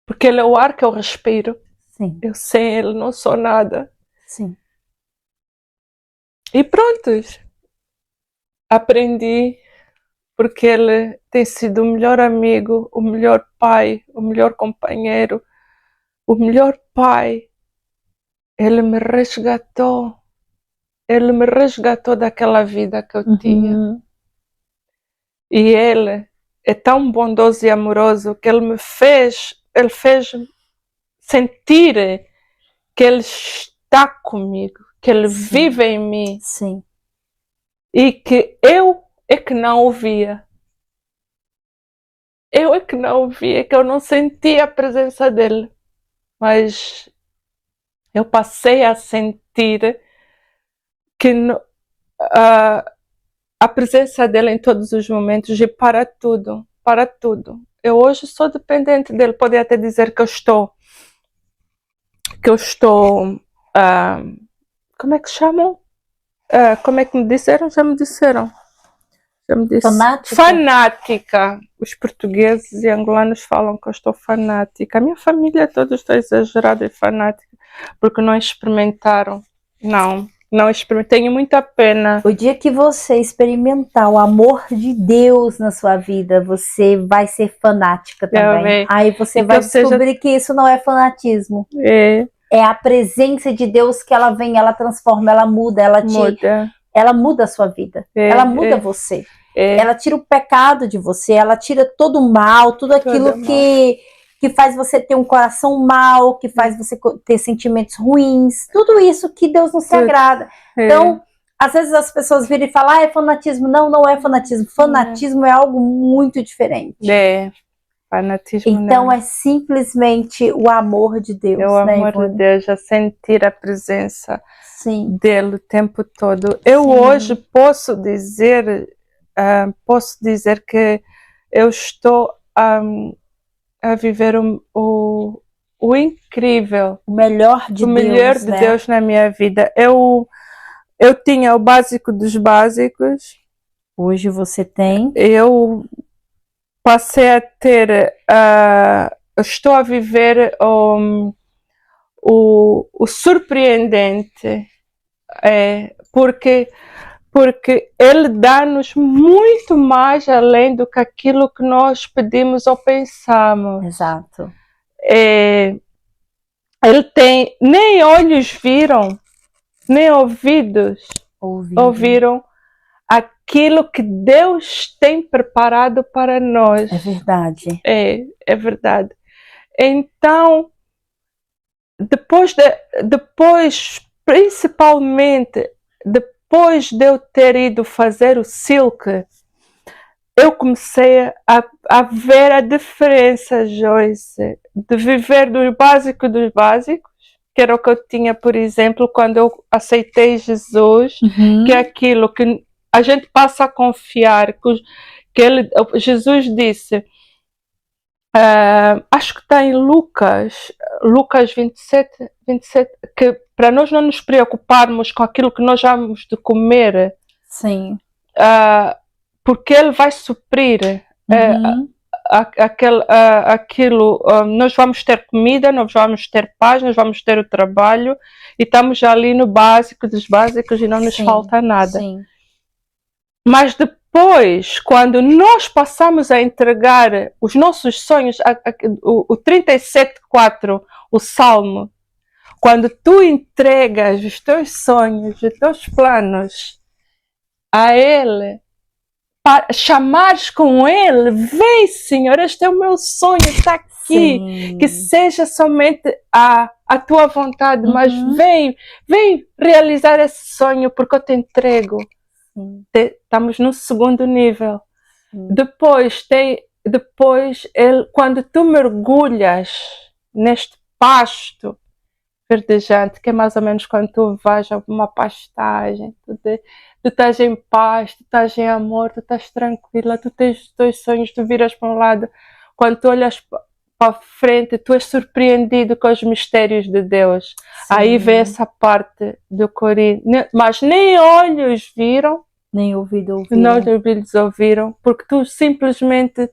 Porque ele é o ar que eu respiro. Eu sem ele não sou nada. E pronto, aprendi, porque ele tem sido o melhor amigo, o melhor pai, o melhor companheiro, o melhor pai. Ele me resgatou. Ele me resgatou daquela vida que eu tinha. E ele é tão bondoso e amoroso que ele fez sentir que ele está comigo, que ele vive em mim. E que eu é que não o via. Eu é que não o via, que eu não sentia a presença dele. Mas eu passei a sentir que a presença dele em todos os momentos e para tudo. Eu hoje sou dependente dele. Pode até dizer que eu estou como é que chamam? Como é que me disseram? Já me disseram. Fanática. Os portugueses e angolanos falam que eu estou fanática. A minha família toda está exagerada e fanática, porque não experimentaram. Não experimentei. Tenho muita pena. O dia que você experimentar o amor de Deus na sua vida, você vai ser fanática também. Aí você vai descobrir que isso não é fanatismo. É a presença de Deus que ela vem, ela transforma, ela muda, ela muda a sua vida. Ela muda você. Ela tira o pecado de você, ela tira todo o mal, tudo aquilo que faz você ter um coração mau, que faz você ter sentimentos ruins, tudo isso que Deus não se agrada. Então, às vezes as pessoas viram e falam, é fanatismo. Não, não é fanatismo. Fanatismo é algo muito diferente. Fanatismo então não. É simplesmente o amor de Deus. É o amor de Deus, a sentir a presença dele o tempo todo. Eu hoje posso dizer que eu estou a viver o incrível, o melhor de Deus na minha vida. Eu tinha o básico dos básicos. Hoje você tem. Eu passei a ter, estou a viver o surpreendente, porque ele dá-nos muito mais além do que aquilo que nós pedimos ou pensamos. Exato. Ele tem, nem olhos viram, nem ouvidos ouviram aquilo que Deus tem preparado para nós. É verdade. É verdade. Então, depois, principalmente, depois de eu ter ido fazer o Silk, eu comecei a ver a diferença, Joyce, de viver do básico dos básicos, que era o que eu tinha, por exemplo, quando eu aceitei Jesus, que é aquilo que a gente passa a confiar, que Jesus disse, acho que está em Lucas 27, que para nós não nos preocuparmos com aquilo que nós vamos de comer, sim, porque Ele vai suprir aquilo. Nós vamos ter comida, nós vamos ter paz, nós vamos ter o trabalho e estamos ali no básico dos básicos e não nos falta nada. Sim. Mas depois, quando nós passamos a entregar os nossos sonhos, o 37,4, o Salmo, quando tu entregas os teus sonhos, os teus planos a Ele, para chamares com Ele, vem Senhor, este é o meu sonho, está aqui, sim, que seja somente a tua vontade, mas vem realizar esse sonho porque eu te entrego. Estamos no segundo nível. Depois, quando tu mergulhas neste pasto verdejante, que é mais ou menos quando tu vais a uma pastagem, tu estás em paz, tu estás em amor, tu estás tranquila, tu tens os teus sonhos, tu viras para um lado, quando tu olhas para frente, tu és surpreendido com os mistérios de Deus. Sim. Aí vem essa parte do Corinto, mas nem olhos viram, nem ouvidos ouviram, porque tu simplesmente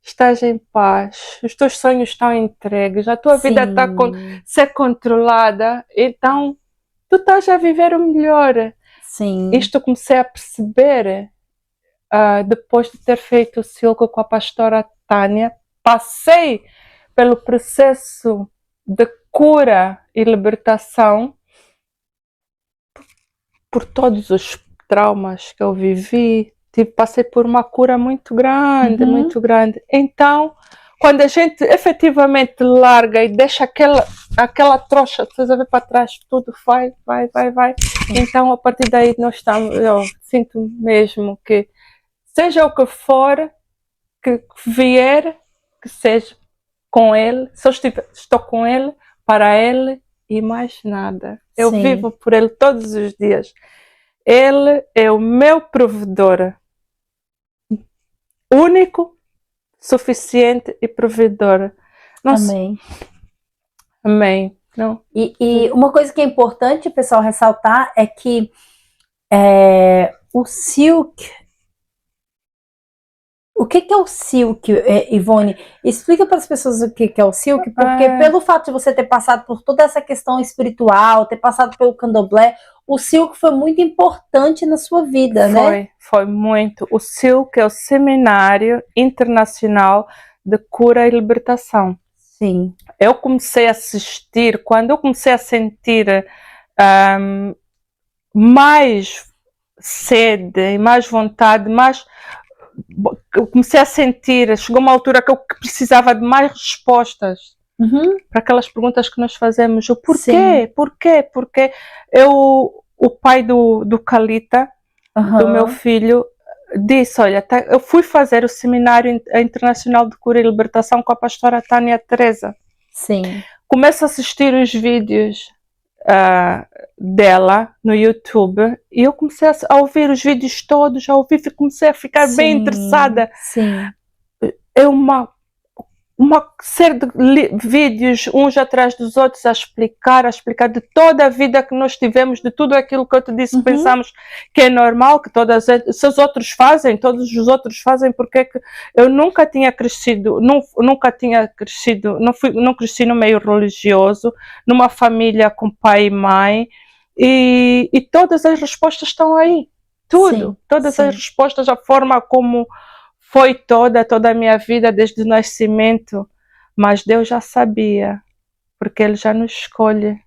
estás em paz, os teus sonhos estão entregues, a tua vida está a ser controlada, então tu estás a viver o melhor. Sim. Isto eu comecei a perceber depois de ter feito o Silk com a pastora Tânia. Passei pelo processo de cura e libertação por todos os traumas que eu vivi. Passei por uma cura muito grande, muito grande. Então, quando a gente efetivamente larga e deixa aquela trouxa, vocês a ver para trás, tudo vai. Então, a partir daí eu sinto mesmo que seja o que for, que vier, que seja com Ele, se eu estou com Ele, para Ele e mais nada. Eu vivo por Ele todos os dias. Ele é o meu provedor, único, suficiente e provedor. Amém. Amém. Não. E uma coisa que é importante, pessoal, ressaltar é que o Silk... O que é o Silk, Ivone? Explica para as pessoas o que é o Silk, porque pelo fato de você ter passado por toda essa questão espiritual, ter passado pelo candomblé, o Silk foi muito importante na sua vida, né? Foi muito. O Silk é o Seminário Internacional de Cura e Libertação. Sim. Eu comecei a assistir, quando eu comecei a sentir mais sede e mais vontade, eu comecei a sentir, chegou uma altura que eu precisava de mais respostas para aquelas perguntas que nós fazemos. O porquê? Porque o pai do Calita, do meu filho, disse, olha, eu fui fazer o Seminário Internacional de Cura e Libertação com a pastora Tânia Teresa. Sim. Começo a assistir os vídeos dela no YouTube e eu comecei a ouvir os vídeos todos, e comecei a ficar bem interessada. Sim. É uma série de vídeos uns atrás dos outros a explicar de toda a vida que nós tivemos, de tudo aquilo que eu te disse, pensamos que é normal, que se os outros fazem, todos os outros fazem, porque que eu nunca tinha crescido, não cresci no meio religioso, numa família com pai e mãe, e todas as respostas estão aí, todas as respostas, a forma como foi toda a minha vida desde o nascimento, mas Deus já sabia, porque Ele já nos escolhe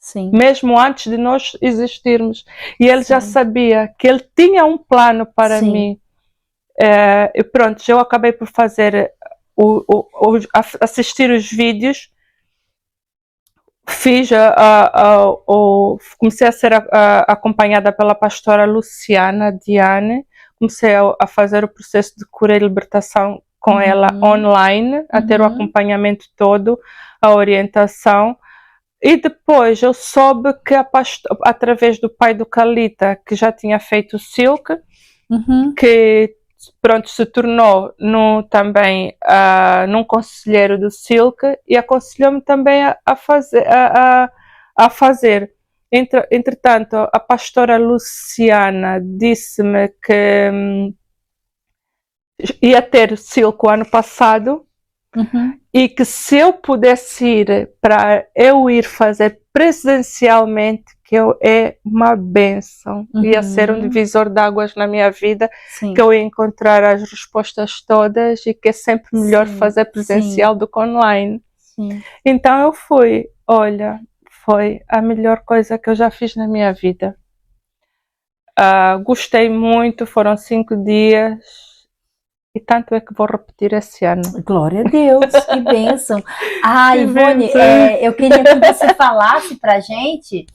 Sim. Mesmo antes de nós existirmos. E ele já sabia que ele tinha um plano para mim. E pronto, eu acabei por fazer assistir os vídeos, comecei a ser acompanhada pela pastora Luciana Diane, comecei a fazer o processo de cura e libertação com ela online, a ter o acompanhamento todo, a orientação. E depois eu soube que através do pai do Calita, que já tinha feito o Silk, que pronto, se tornou também num conselheiro do Silk e aconselhou-me também a fazer. Entretanto, a pastora Luciana disse-me que ia ter Silk o ano passado e que se eu pudesse ir, para eu ir fazer presencialmente, que é uma bênção, ia ser um divisor de águas na minha vida, que eu ia encontrar as respostas todas e que é sempre melhor fazer presencial do que online. Então eu fui, olha, foi a melhor coisa que eu já fiz na minha vida. Gostei muito, foram 5 dias. E tanto é que vou repetir esse ano. Glória a Deus, que bênção. Ivone, eu queria que você falasse pra gente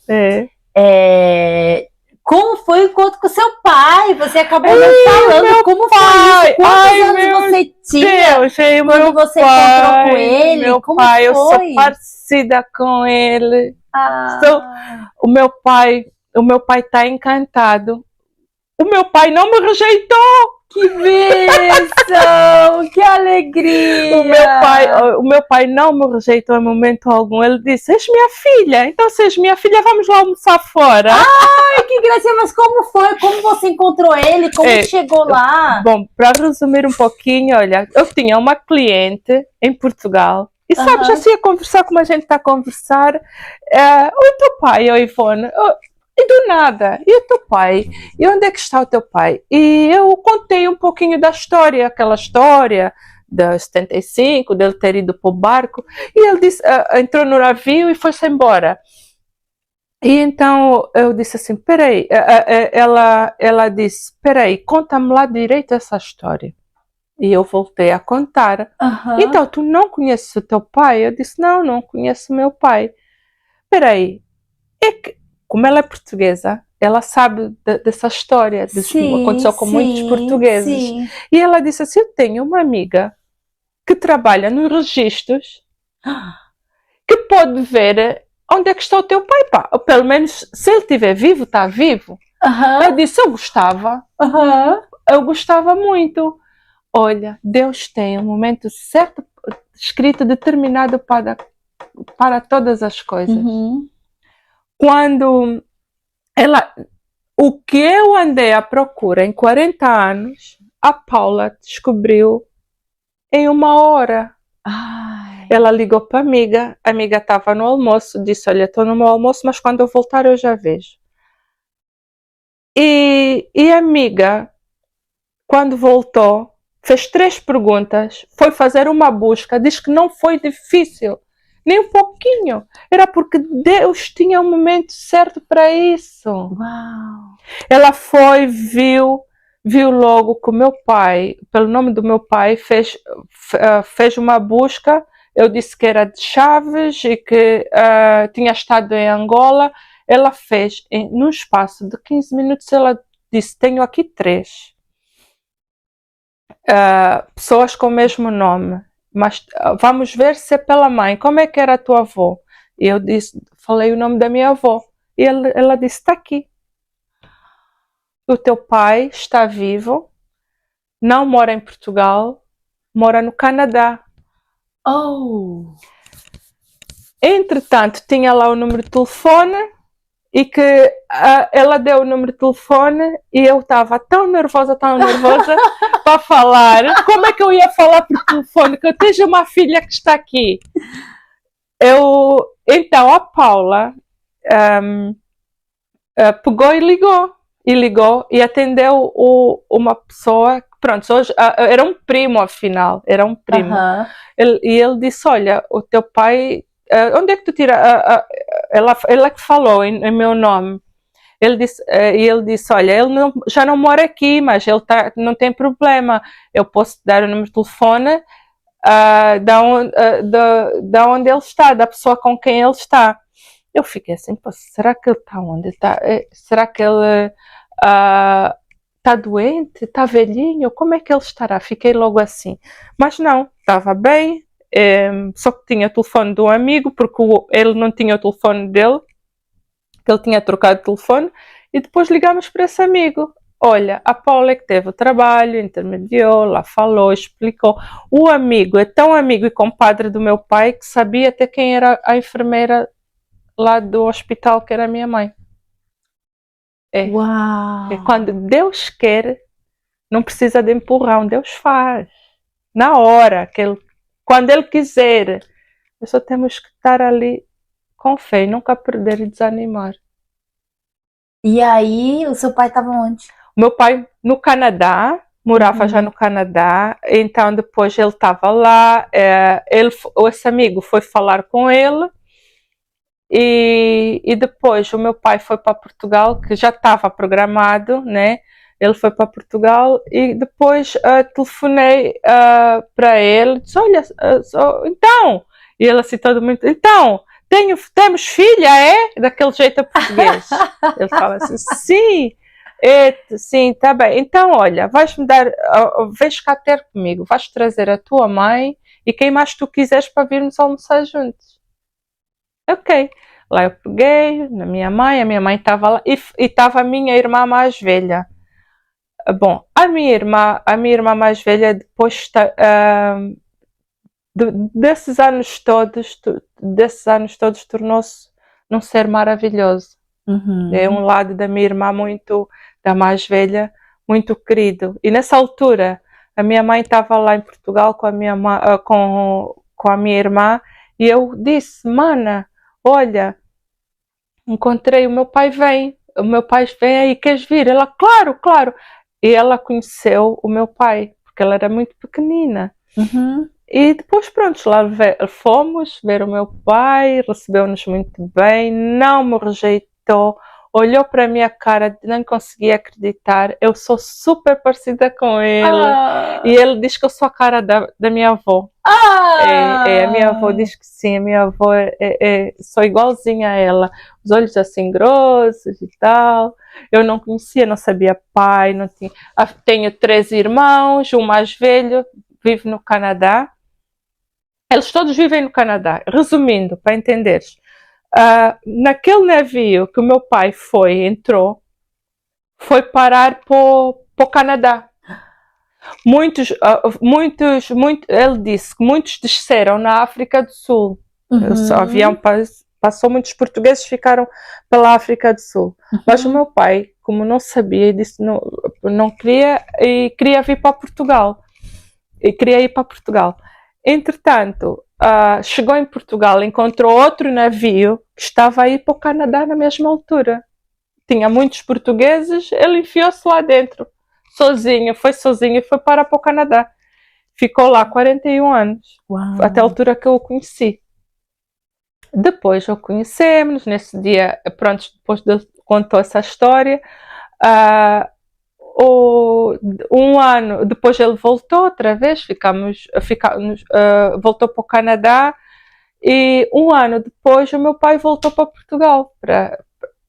como foi o encontro com seu pai. Você acabou falando como foi isso. Quantos anos você tinha quando você encontrou com ele? Meu como pai, foi? Eu sou parecida com ele. O meu pai está encantado. O meu pai não me rejeitou. Que bênção! Que alegria! O meu pai não me rejeitou em momento algum. Ele disse: és minha filha, então se és minha filha, vamos lá almoçar fora. Ai, que graça! Mas como foi? Como você encontrou ele? Como chegou lá? Bom, para resumir um pouquinho, olha, eu tinha uma cliente em Portugal e sabes, assim, a conversar como a gente está a conversar. O teu pai, Ivone... E do nada, e o teu pai? E onde é que está o teu pai? E eu contei um pouquinho da história, aquela história de 75, dele ter ido para o barco, e ele disse, entrou no navio e foi-se embora. E então eu disse assim, peraí, ela disse, peraí, conta-me lá direito essa história. E eu voltei a contar. Então, tu não conheces o teu pai? Eu disse, não conheço o meu pai. Peraí, é que como ela é portuguesa, ela sabe dessa história, aconteceu com muitos portugueses. E ela disse assim, eu tenho uma amiga que trabalha nos registros, que pode ver onde é que está o teu pai, pá. Ou pelo menos, se ele estiver vivo, está vivo. Eu disse, eu gostava. Eu gostava muito. Olha, Deus tem um momento certo, escrito, determinado para todas as coisas. Quando o que eu andei à procura em 40 anos, a Paula descobriu em 1 hora. Ela ligou para a amiga estava no almoço, disse, olha, estou no meu almoço, mas quando eu voltar eu já vejo. E a amiga, quando voltou, fez 3 perguntas, foi fazer uma busca, diz que não foi difícil. Nem um pouquinho. Era porque Deus tinha um momento certo para isso. Uau. Ela foi, viu logo que o meu pai, pelo nome do meu pai, fez uma busca. Eu disse que era de Chaves e que tinha estado em Angola. Ela fez, num espaço de 15 minutos, ela disse, tenho aqui 3 pessoas com o mesmo nome. Mas vamos ver se é pela mãe. Como é que era a tua avó? E eu falei o nome da minha avó. E ela disse, está aqui. O teu pai está vivo, não mora em Portugal, mora no Canadá. Entretanto, tinha lá o número de telefone e que ela deu o número de telefone e eu estava tão nervosa para falar. Como é que eu ia falar por telefone? Que eu tenho uma filha que está aqui. Então a Paula pegou e ligou e atendeu uma pessoa que, pronto, hoje, era um primo, afinal, era um primo. E ele disse, olha, o teu pai onde é que tu tira? Ela que falou em meu nome. Ele disse, olha, ele já não mora aqui, mas ele não tem problema. Eu posso te dar o número de telefone da onde ele está, da pessoa com quem ele está. Eu fiquei assim, pô, será que ele está onde? Será que ele está doente? Está velhinho? Como é que ele estará? Fiquei logo assim. Mas não, estava bem, só que tinha o telefone de um amigo, porque ele não tinha o telefone dele, que ele tinha trocado de telefone, e depois ligámos para esse amigo. Olha, a Paula é que teve o trabalho, intermediou, lá falou, explicou. O amigo é tão amigo e compadre do meu pai que sabia até quem era a enfermeira lá do hospital, que era a minha mãe. Uau! Quando Deus quer, não precisa de empurrão, Deus faz. Na hora, quando Ele quiser. Nós só temos que estar ali com fé e nunca perder e desanimar. E aí, o seu pai estava onde? Meu pai no Canadá, morava já no Canadá, então depois ele estava lá, esse amigo foi falar com ele, e depois o meu pai foi para Portugal, que já estava programado, né? Ele foi para Portugal e depois telefonei para ele, disse, olha, então, e ele assim todo muito, então, temos filha, é? Daquele jeito português. Ele fala assim, sim, sim, tá bem. Então, olha, vais-me dar, vens cá ter comigo, vais trazer a tua mãe e quem mais tu quiseres para virmos almoçar juntos. Ok. Lá eu peguei na minha mãe, a minha mãe estava lá e estava a minha irmã mais velha. Bom, a minha irmã mais velha depois desses anos todos tornou-se um ser maravilhoso. É um lado da minha irmã da mais velha, muito querido. E nessa altura, a minha mãe estava lá em Portugal com a minha irmã e eu disse, mana, olha, encontrei, o meu pai vem aí, queres vir? Ela, claro, claro. E ela conheceu o meu pai, porque ela era muito pequenina. E depois, pronto, lá fomos ver o meu pai, recebeu-nos muito bem, não me rejeitou, olhou para a minha cara, não conseguia acreditar, eu sou super parecida com ele, e ele diz que eu sou a cara da minha avó. A minha avó diz que sim, a minha avó sou igualzinha a ela, os olhos assim grossos e tal. Eu não conhecia, não sabia pai, não tinha. Tenho 3 irmãos, o mais velho vive no Canadá. Eles todos vivem no Canadá. Resumindo, para entenderes, naquele navio que o meu pai entrou, foi parar para o Canadá. Ele disse que muitos desceram na África do Sul. Passou muitos portugueses, ficaram pela África do Sul. Mas o meu pai, como não sabia, disse não queria e queria vir para Portugal. E queria ir para Portugal. Entretanto, chegou em Portugal, encontrou outro navio que estava a ir para o Canadá na mesma altura. Tinha muitos portugueses, ele enfiou-se lá dentro. Foi sozinho e foi para o Canadá. Ficou lá 41 anos. Uau. Até a altura que eu o conheci. Depois o conhecemos, nesse dia, pronto, depois contou essa história. Um ano depois ele voltou outra vez, voltou para o Canadá, e um ano depois o meu pai voltou para Portugal.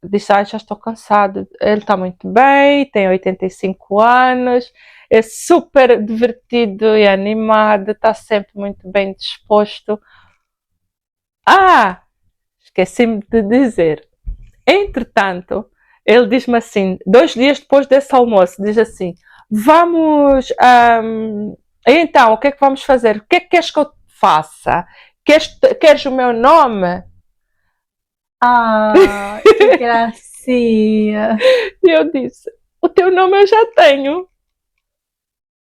Disse, já estou cansado. Ele está muito bem, tem 85 anos, é super divertido e animado, está sempre muito bem disposto. Esqueci-me de dizer. Entretanto, ele diz-me assim, 2 dias depois desse almoço, diz assim, vamos, então, o que é que vamos fazer? O que é que queres que eu faça? Queres o meu nome? Que gracinha! E eu disse, o teu nome eu já tenho,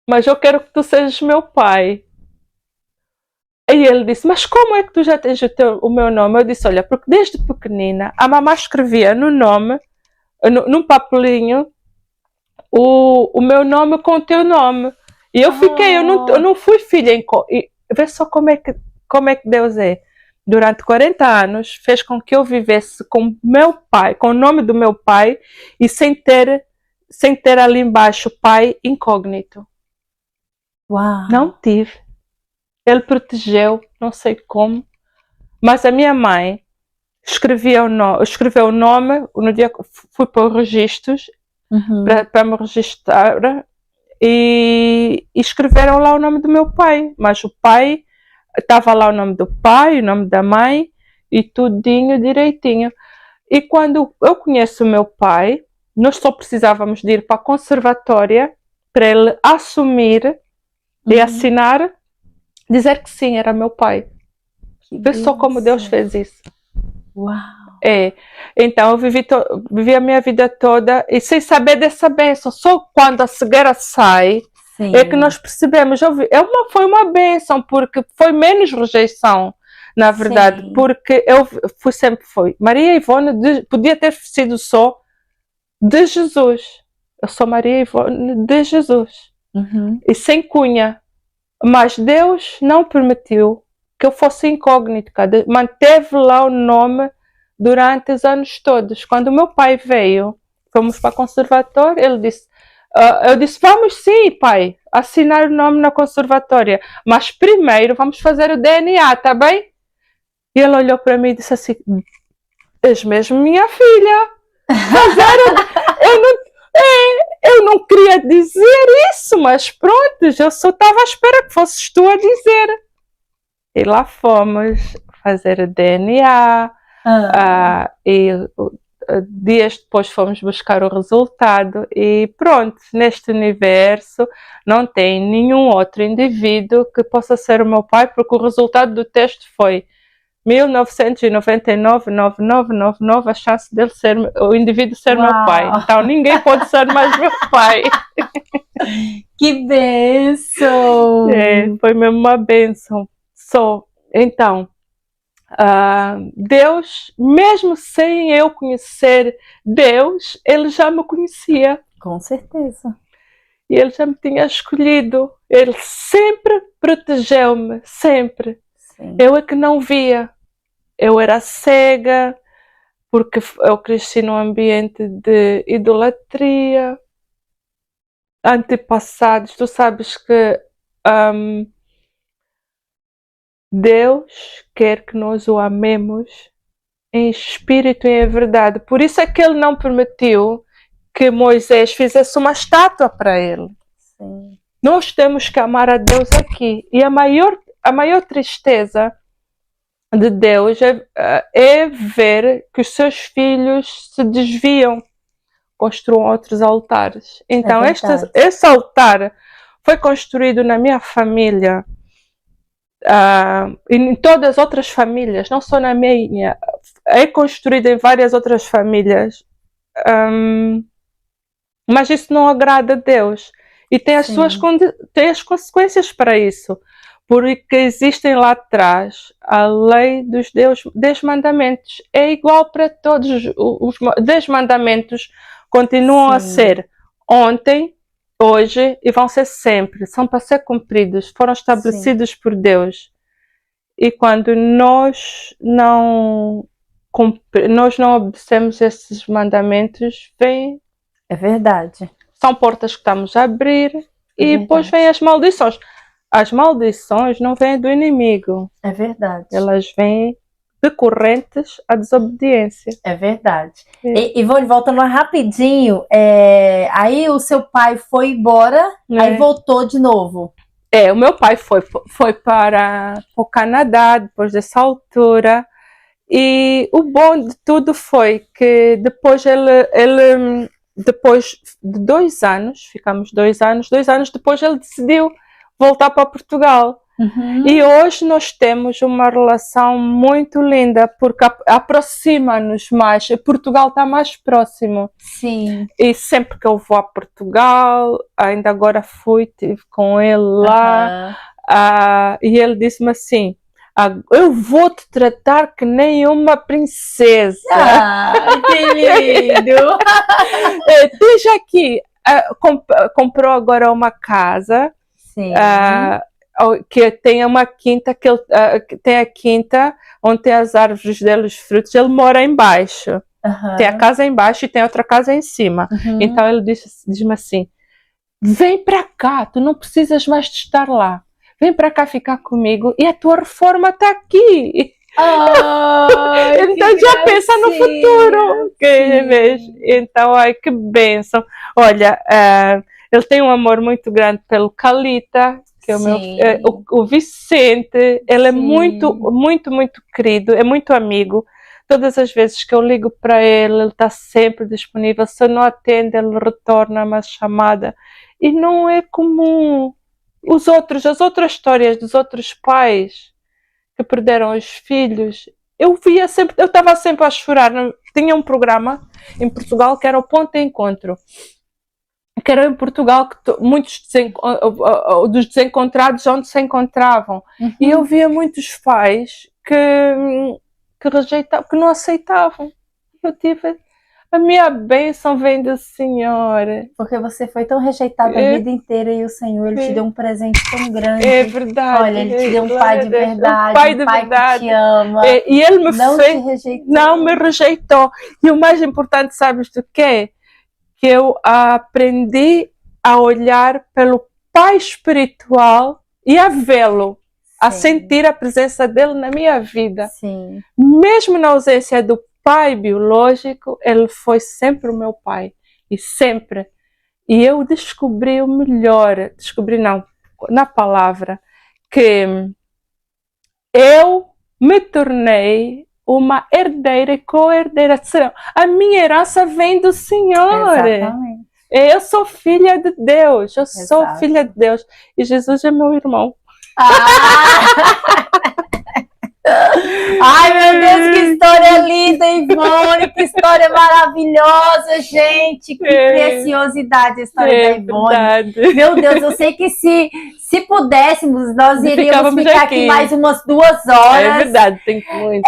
mas eu quero que tu sejas meu pai. E ele disse, mas como é que tu já tens o meu nome? Eu disse, olha, porque desde pequenina a mamãe escrevia no nome, num papelinho, o meu nome com o teu nome. E eu fiquei, eu não fui filha vê só como é que Deus é. durante 40 anos, fez com que eu vivesse com meu pai, com o nome do meu pai, e sem ter ali embaixo pai incógnito. Uau. Não tive. Ele protegeu, não sei como, mas a minha mãe escreveu o nome, no dia que fui para os registros, para me registrar, e escreveram lá o nome do meu pai, mas o pai, estava lá o nome do pai, o nome da mãe, e tudinho direitinho. E quando eu conheço o meu pai, nós só precisávamos de ir para a conservatória para ele assumir e assinar, dizer que sim, era meu pai. Vê só como Deus fez isso. Uau! Então eu vivi a minha vida toda e sem saber dessa bênção. Só quando a cegueira sai, sim, é que nós percebemos. Foi uma bênção, porque foi menos rejeição, na verdade, sim, porque eu sempre fui. Maria Ivone podia ter sido só de Jesus. Eu sou Maria Ivone de Jesus. E sem cunha. Mas Deus não permitiu que eu fosse incógnita. Manteve lá o nome durante os anos todos. Quando o meu pai veio, fomos para o conservatório, ele disse, eu disse, vamos sim, pai, assinar o nome na conservatória, mas primeiro vamos fazer o DNA, tá bem? E ele olhou para mim e disse assim, és mesmo minha filha. Eu não queria dizer isso, mas pronto, eu só estava à espera que fosses tu a dizer. E lá fomos fazer o DNA, e dias depois fomos buscar o resultado e pronto, neste universo não tem nenhum outro indivíduo que possa ser o meu pai, porque o resultado do teste foi 1999,9999 a chance dele ser, o indivíduo ser meu pai. Então ninguém pode ser mais meu pai. Que bênção! Foi mesmo uma bênção. Então, Deus, mesmo sem eu conhecer Deus, Ele já me conhecia. Com certeza. E Ele já me tinha escolhido. Ele sempre protegeu-me, sempre. Sim. Eu é que não via. Eu era cega, porque eu cresci num ambiente de idolatria, antepassados. Tu sabes que Deus quer que nós o amemos em espírito e em verdade. Por isso é que Ele não permitiu que Moisés fizesse uma estátua para Ele. Sim. Nós temos que amar a Deus aqui. E a maior tristeza de Deus é ver que os seus filhos se desviam, construam outros altares. Então, esse altar foi construído na minha família, e em todas as outras famílias, não só na minha, é construído em várias outras famílias, mas isso não agrada a Deus e tem as consequências para isso, porque existem lá atrás a lei dos 10 mandamentos, é igual para todos. Os 10 mandamentos continuam a ser ontem, hoje e vão ser sempre, são para ser cumpridos, foram estabelecidos por Deus. E quando nós não obedecemos esses mandamentos, é verdade. São portas que estamos a abrir e depois vêm as maldições. As maldições não vêm do inimigo. É verdade. Elas vêm decorrentes à desobediência. É verdade. E voltando rapidinho, aí o seu pai foi embora, aí voltou de novo. O meu pai foi para o Canadá depois dessa altura, e o bom de tudo foi que depois ele depois de 2 anos, ficamos 2 anos depois ele decidiu voltar para Portugal. E hoje nós temos uma relação muito linda, porque aproxima-nos mais. Portugal está mais próximo. Sim. E sempre que eu vou a Portugal, ainda agora estive com ele lá, e ele disse-me assim, eu vou te tratar que nem uma princesa. Que lindo! Esteja aqui, comprou agora uma casa. Sim. que tem uma quinta, que tem a quinta onde tem as árvores dele, os frutos, ele mora embaixo. Tem a casa embaixo e tem outra casa em cima. Então ele diz-me assim, vem para cá, tu não precisas mais de estar lá. Vem para cá ficar comigo e a tua reforma está aqui. Então já pensa no futuro. Então, ai, que bênção. Olha, ele tem um amor muito grande pelo Calita, que é o Vicente. Ele é muito, muito, muito querido, é muito amigo. Todas as vezes que eu ligo para ele está sempre disponível. Se eu não atende, ele retorna uma chamada. E não é comum. As outras histórias dos outros pais que perderam os filhos, eu estava sempre a chorar. Tinha um programa em Portugal que era o Ponto de Encontro, que era em Portugal que muitos dos desencontrados onde se encontravam. E eu via muitos pais que rejeitavam, que não aceitavam. Eu tive... A minha bênção vem do Senhor. Porque você foi tão rejeitada a vida inteira e o Senhor, Ele te deu um presente tão grande. É verdade. Olha, Ele te deu um pai de verdade, um pai de verdade. Que te ama. E Ele me te rejeitou. Não me rejeitou. E o mais importante, sabes do quê? Que eu aprendi a olhar pelo pai espiritual e a vê-lo, a sentir a presença dele na minha vida. Sim. Mesmo na ausência do pai biológico, ele foi sempre o meu pai. E sempre. E eu descobri o melhor. Descobri não, na palavra. Que eu me tornei uma herdeira e co-herdeira. A minha herança vem do Senhor. Exatamente. Eu sou filha de Deus. Eu sou filha de Deus. E Jesus é meu irmão. Ai, meu Deus, que história linda, Ivone, que história maravilhosa, gente, que preciosidade a história da Ivone. Verdade. Meu Deus, eu sei que se pudéssemos, nós iríamos ficar aqui mais umas 2 horas. É verdade, tem muito.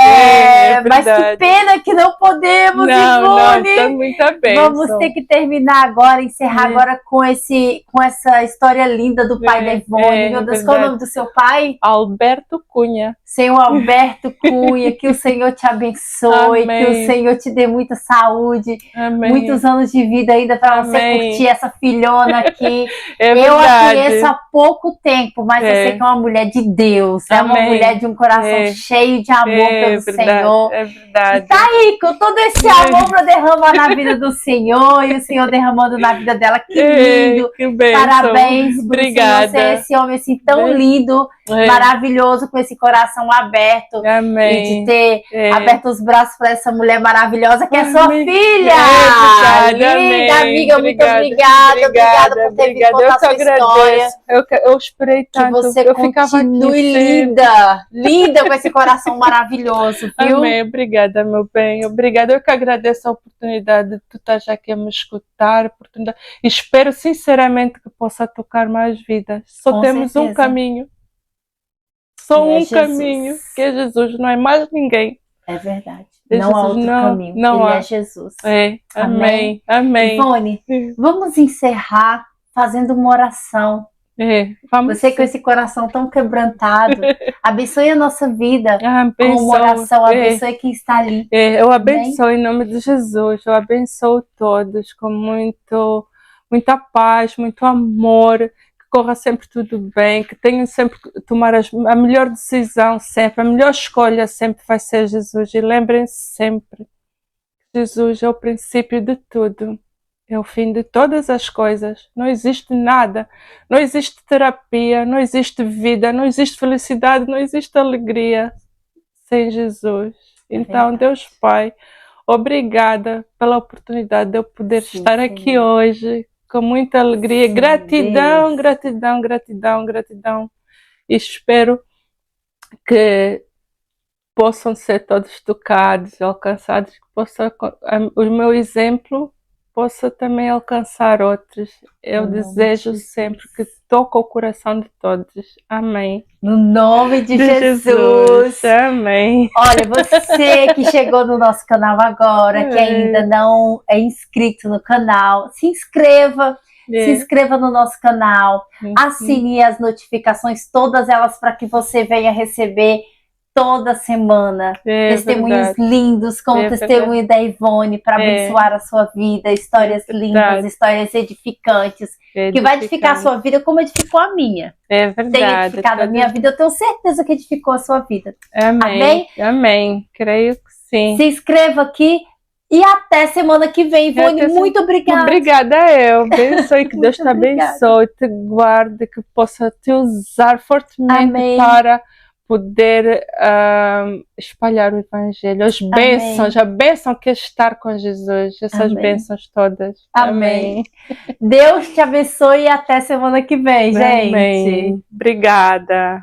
Mas que pena que não podemos, Ivone. Não, muito bem. Vamos ter que terminar agora, encerrar agora com essa história linda do pai da Ivone. Meu Deus, qual é o nome do seu pai? Alberto Cunha. Senhor Alberto Cunha, que o Senhor te abençoe, Amém. que o Senhor te dê muita saúde, Amém. Muitos anos de vida ainda para você curtir essa filhona aqui. Eu a conheço há pouco tempo, mas eu sei que é uma mulher de Deus, é uma mulher de um coração cheio de amor pelo Senhor. É verdade. E tá aí, com todo esse amor para derramar na vida do Senhor, e o Senhor derramando na vida dela, que lindo. Que bênção. Parabéns por Senhor ser esse homem assim tão lindo, maravilhoso, com esse coração aberto. Amém. E de ter aberto os braços para essa mulher maravilhosa que é sua filha. Linda, amiga, muito obrigada por ter vindo contar a sua história. Eu esperei tanto. Que você eu continue linda com esse coração maravilhoso, viu? Amém, obrigada, meu bem, obrigada. Eu que agradeço a oportunidade de tu estar aqui a me escutar, espero sinceramente que possa tocar mais vidas. Só temos um caminho. Só um caminho, que é Jesus, não é mais ninguém. É verdade. Não há outro caminho. Não Ele é Jesus. Amém. Amém. Ivone, vamos encerrar fazendo uma oração. Você com esse coração tão quebrantado, abençoe a nossa vida com uma oração, abençoe quem está ali. Eu abençoo em nome de Jesus, eu abençoo todos com muita paz, muito amor, corra sempre tudo bem, que tenham sempre que tomar a melhor decisão sempre, a melhor escolha sempre vai ser Jesus. E lembrem-se sempre, Jesus é o princípio de tudo, é o fim de todas as coisas. Não existe nada, não existe terapia, não existe vida, não existe felicidade, não existe alegria sem Jesus. Então, Deus Pai, obrigada pela oportunidade de eu poder estar aqui hoje, com muita alegria, gratidão. E espero que possam ser todos tocados, alcançados, que o meu exemplo possa também alcançar outros. Eu desejo sempre que toque o coração de todos. Amém. No nome de Jesus. Amém. Olha, você que chegou no nosso canal agora, que ainda não é inscrito no canal, se inscreva, se inscreva no nosso canal, assine as notificações, todas elas, para que você venha receber toda semana testemunhos lindos, como o testemunho da Ivone, para abençoar a sua vida, histórias lindas, histórias edificantes, que vai edificar a sua vida como edificou a minha. É verdade. Tem edificado a minha vida, eu tenho certeza que edificou a sua vida. Amém? Amém. Creio que sim. Se inscreva aqui e até semana que vem, Ivone. Muito obrigada. Obrigada eu. Abençoe, que Deus te abençoe, te guarde, que possa te usar fortemente para poder espalhar o Evangelho, as bênçãos, a bênção que é estar com Jesus, essas bênçãos todas. Amém. Deus te abençoe e até semana que vem, gente. Amém. Obrigada.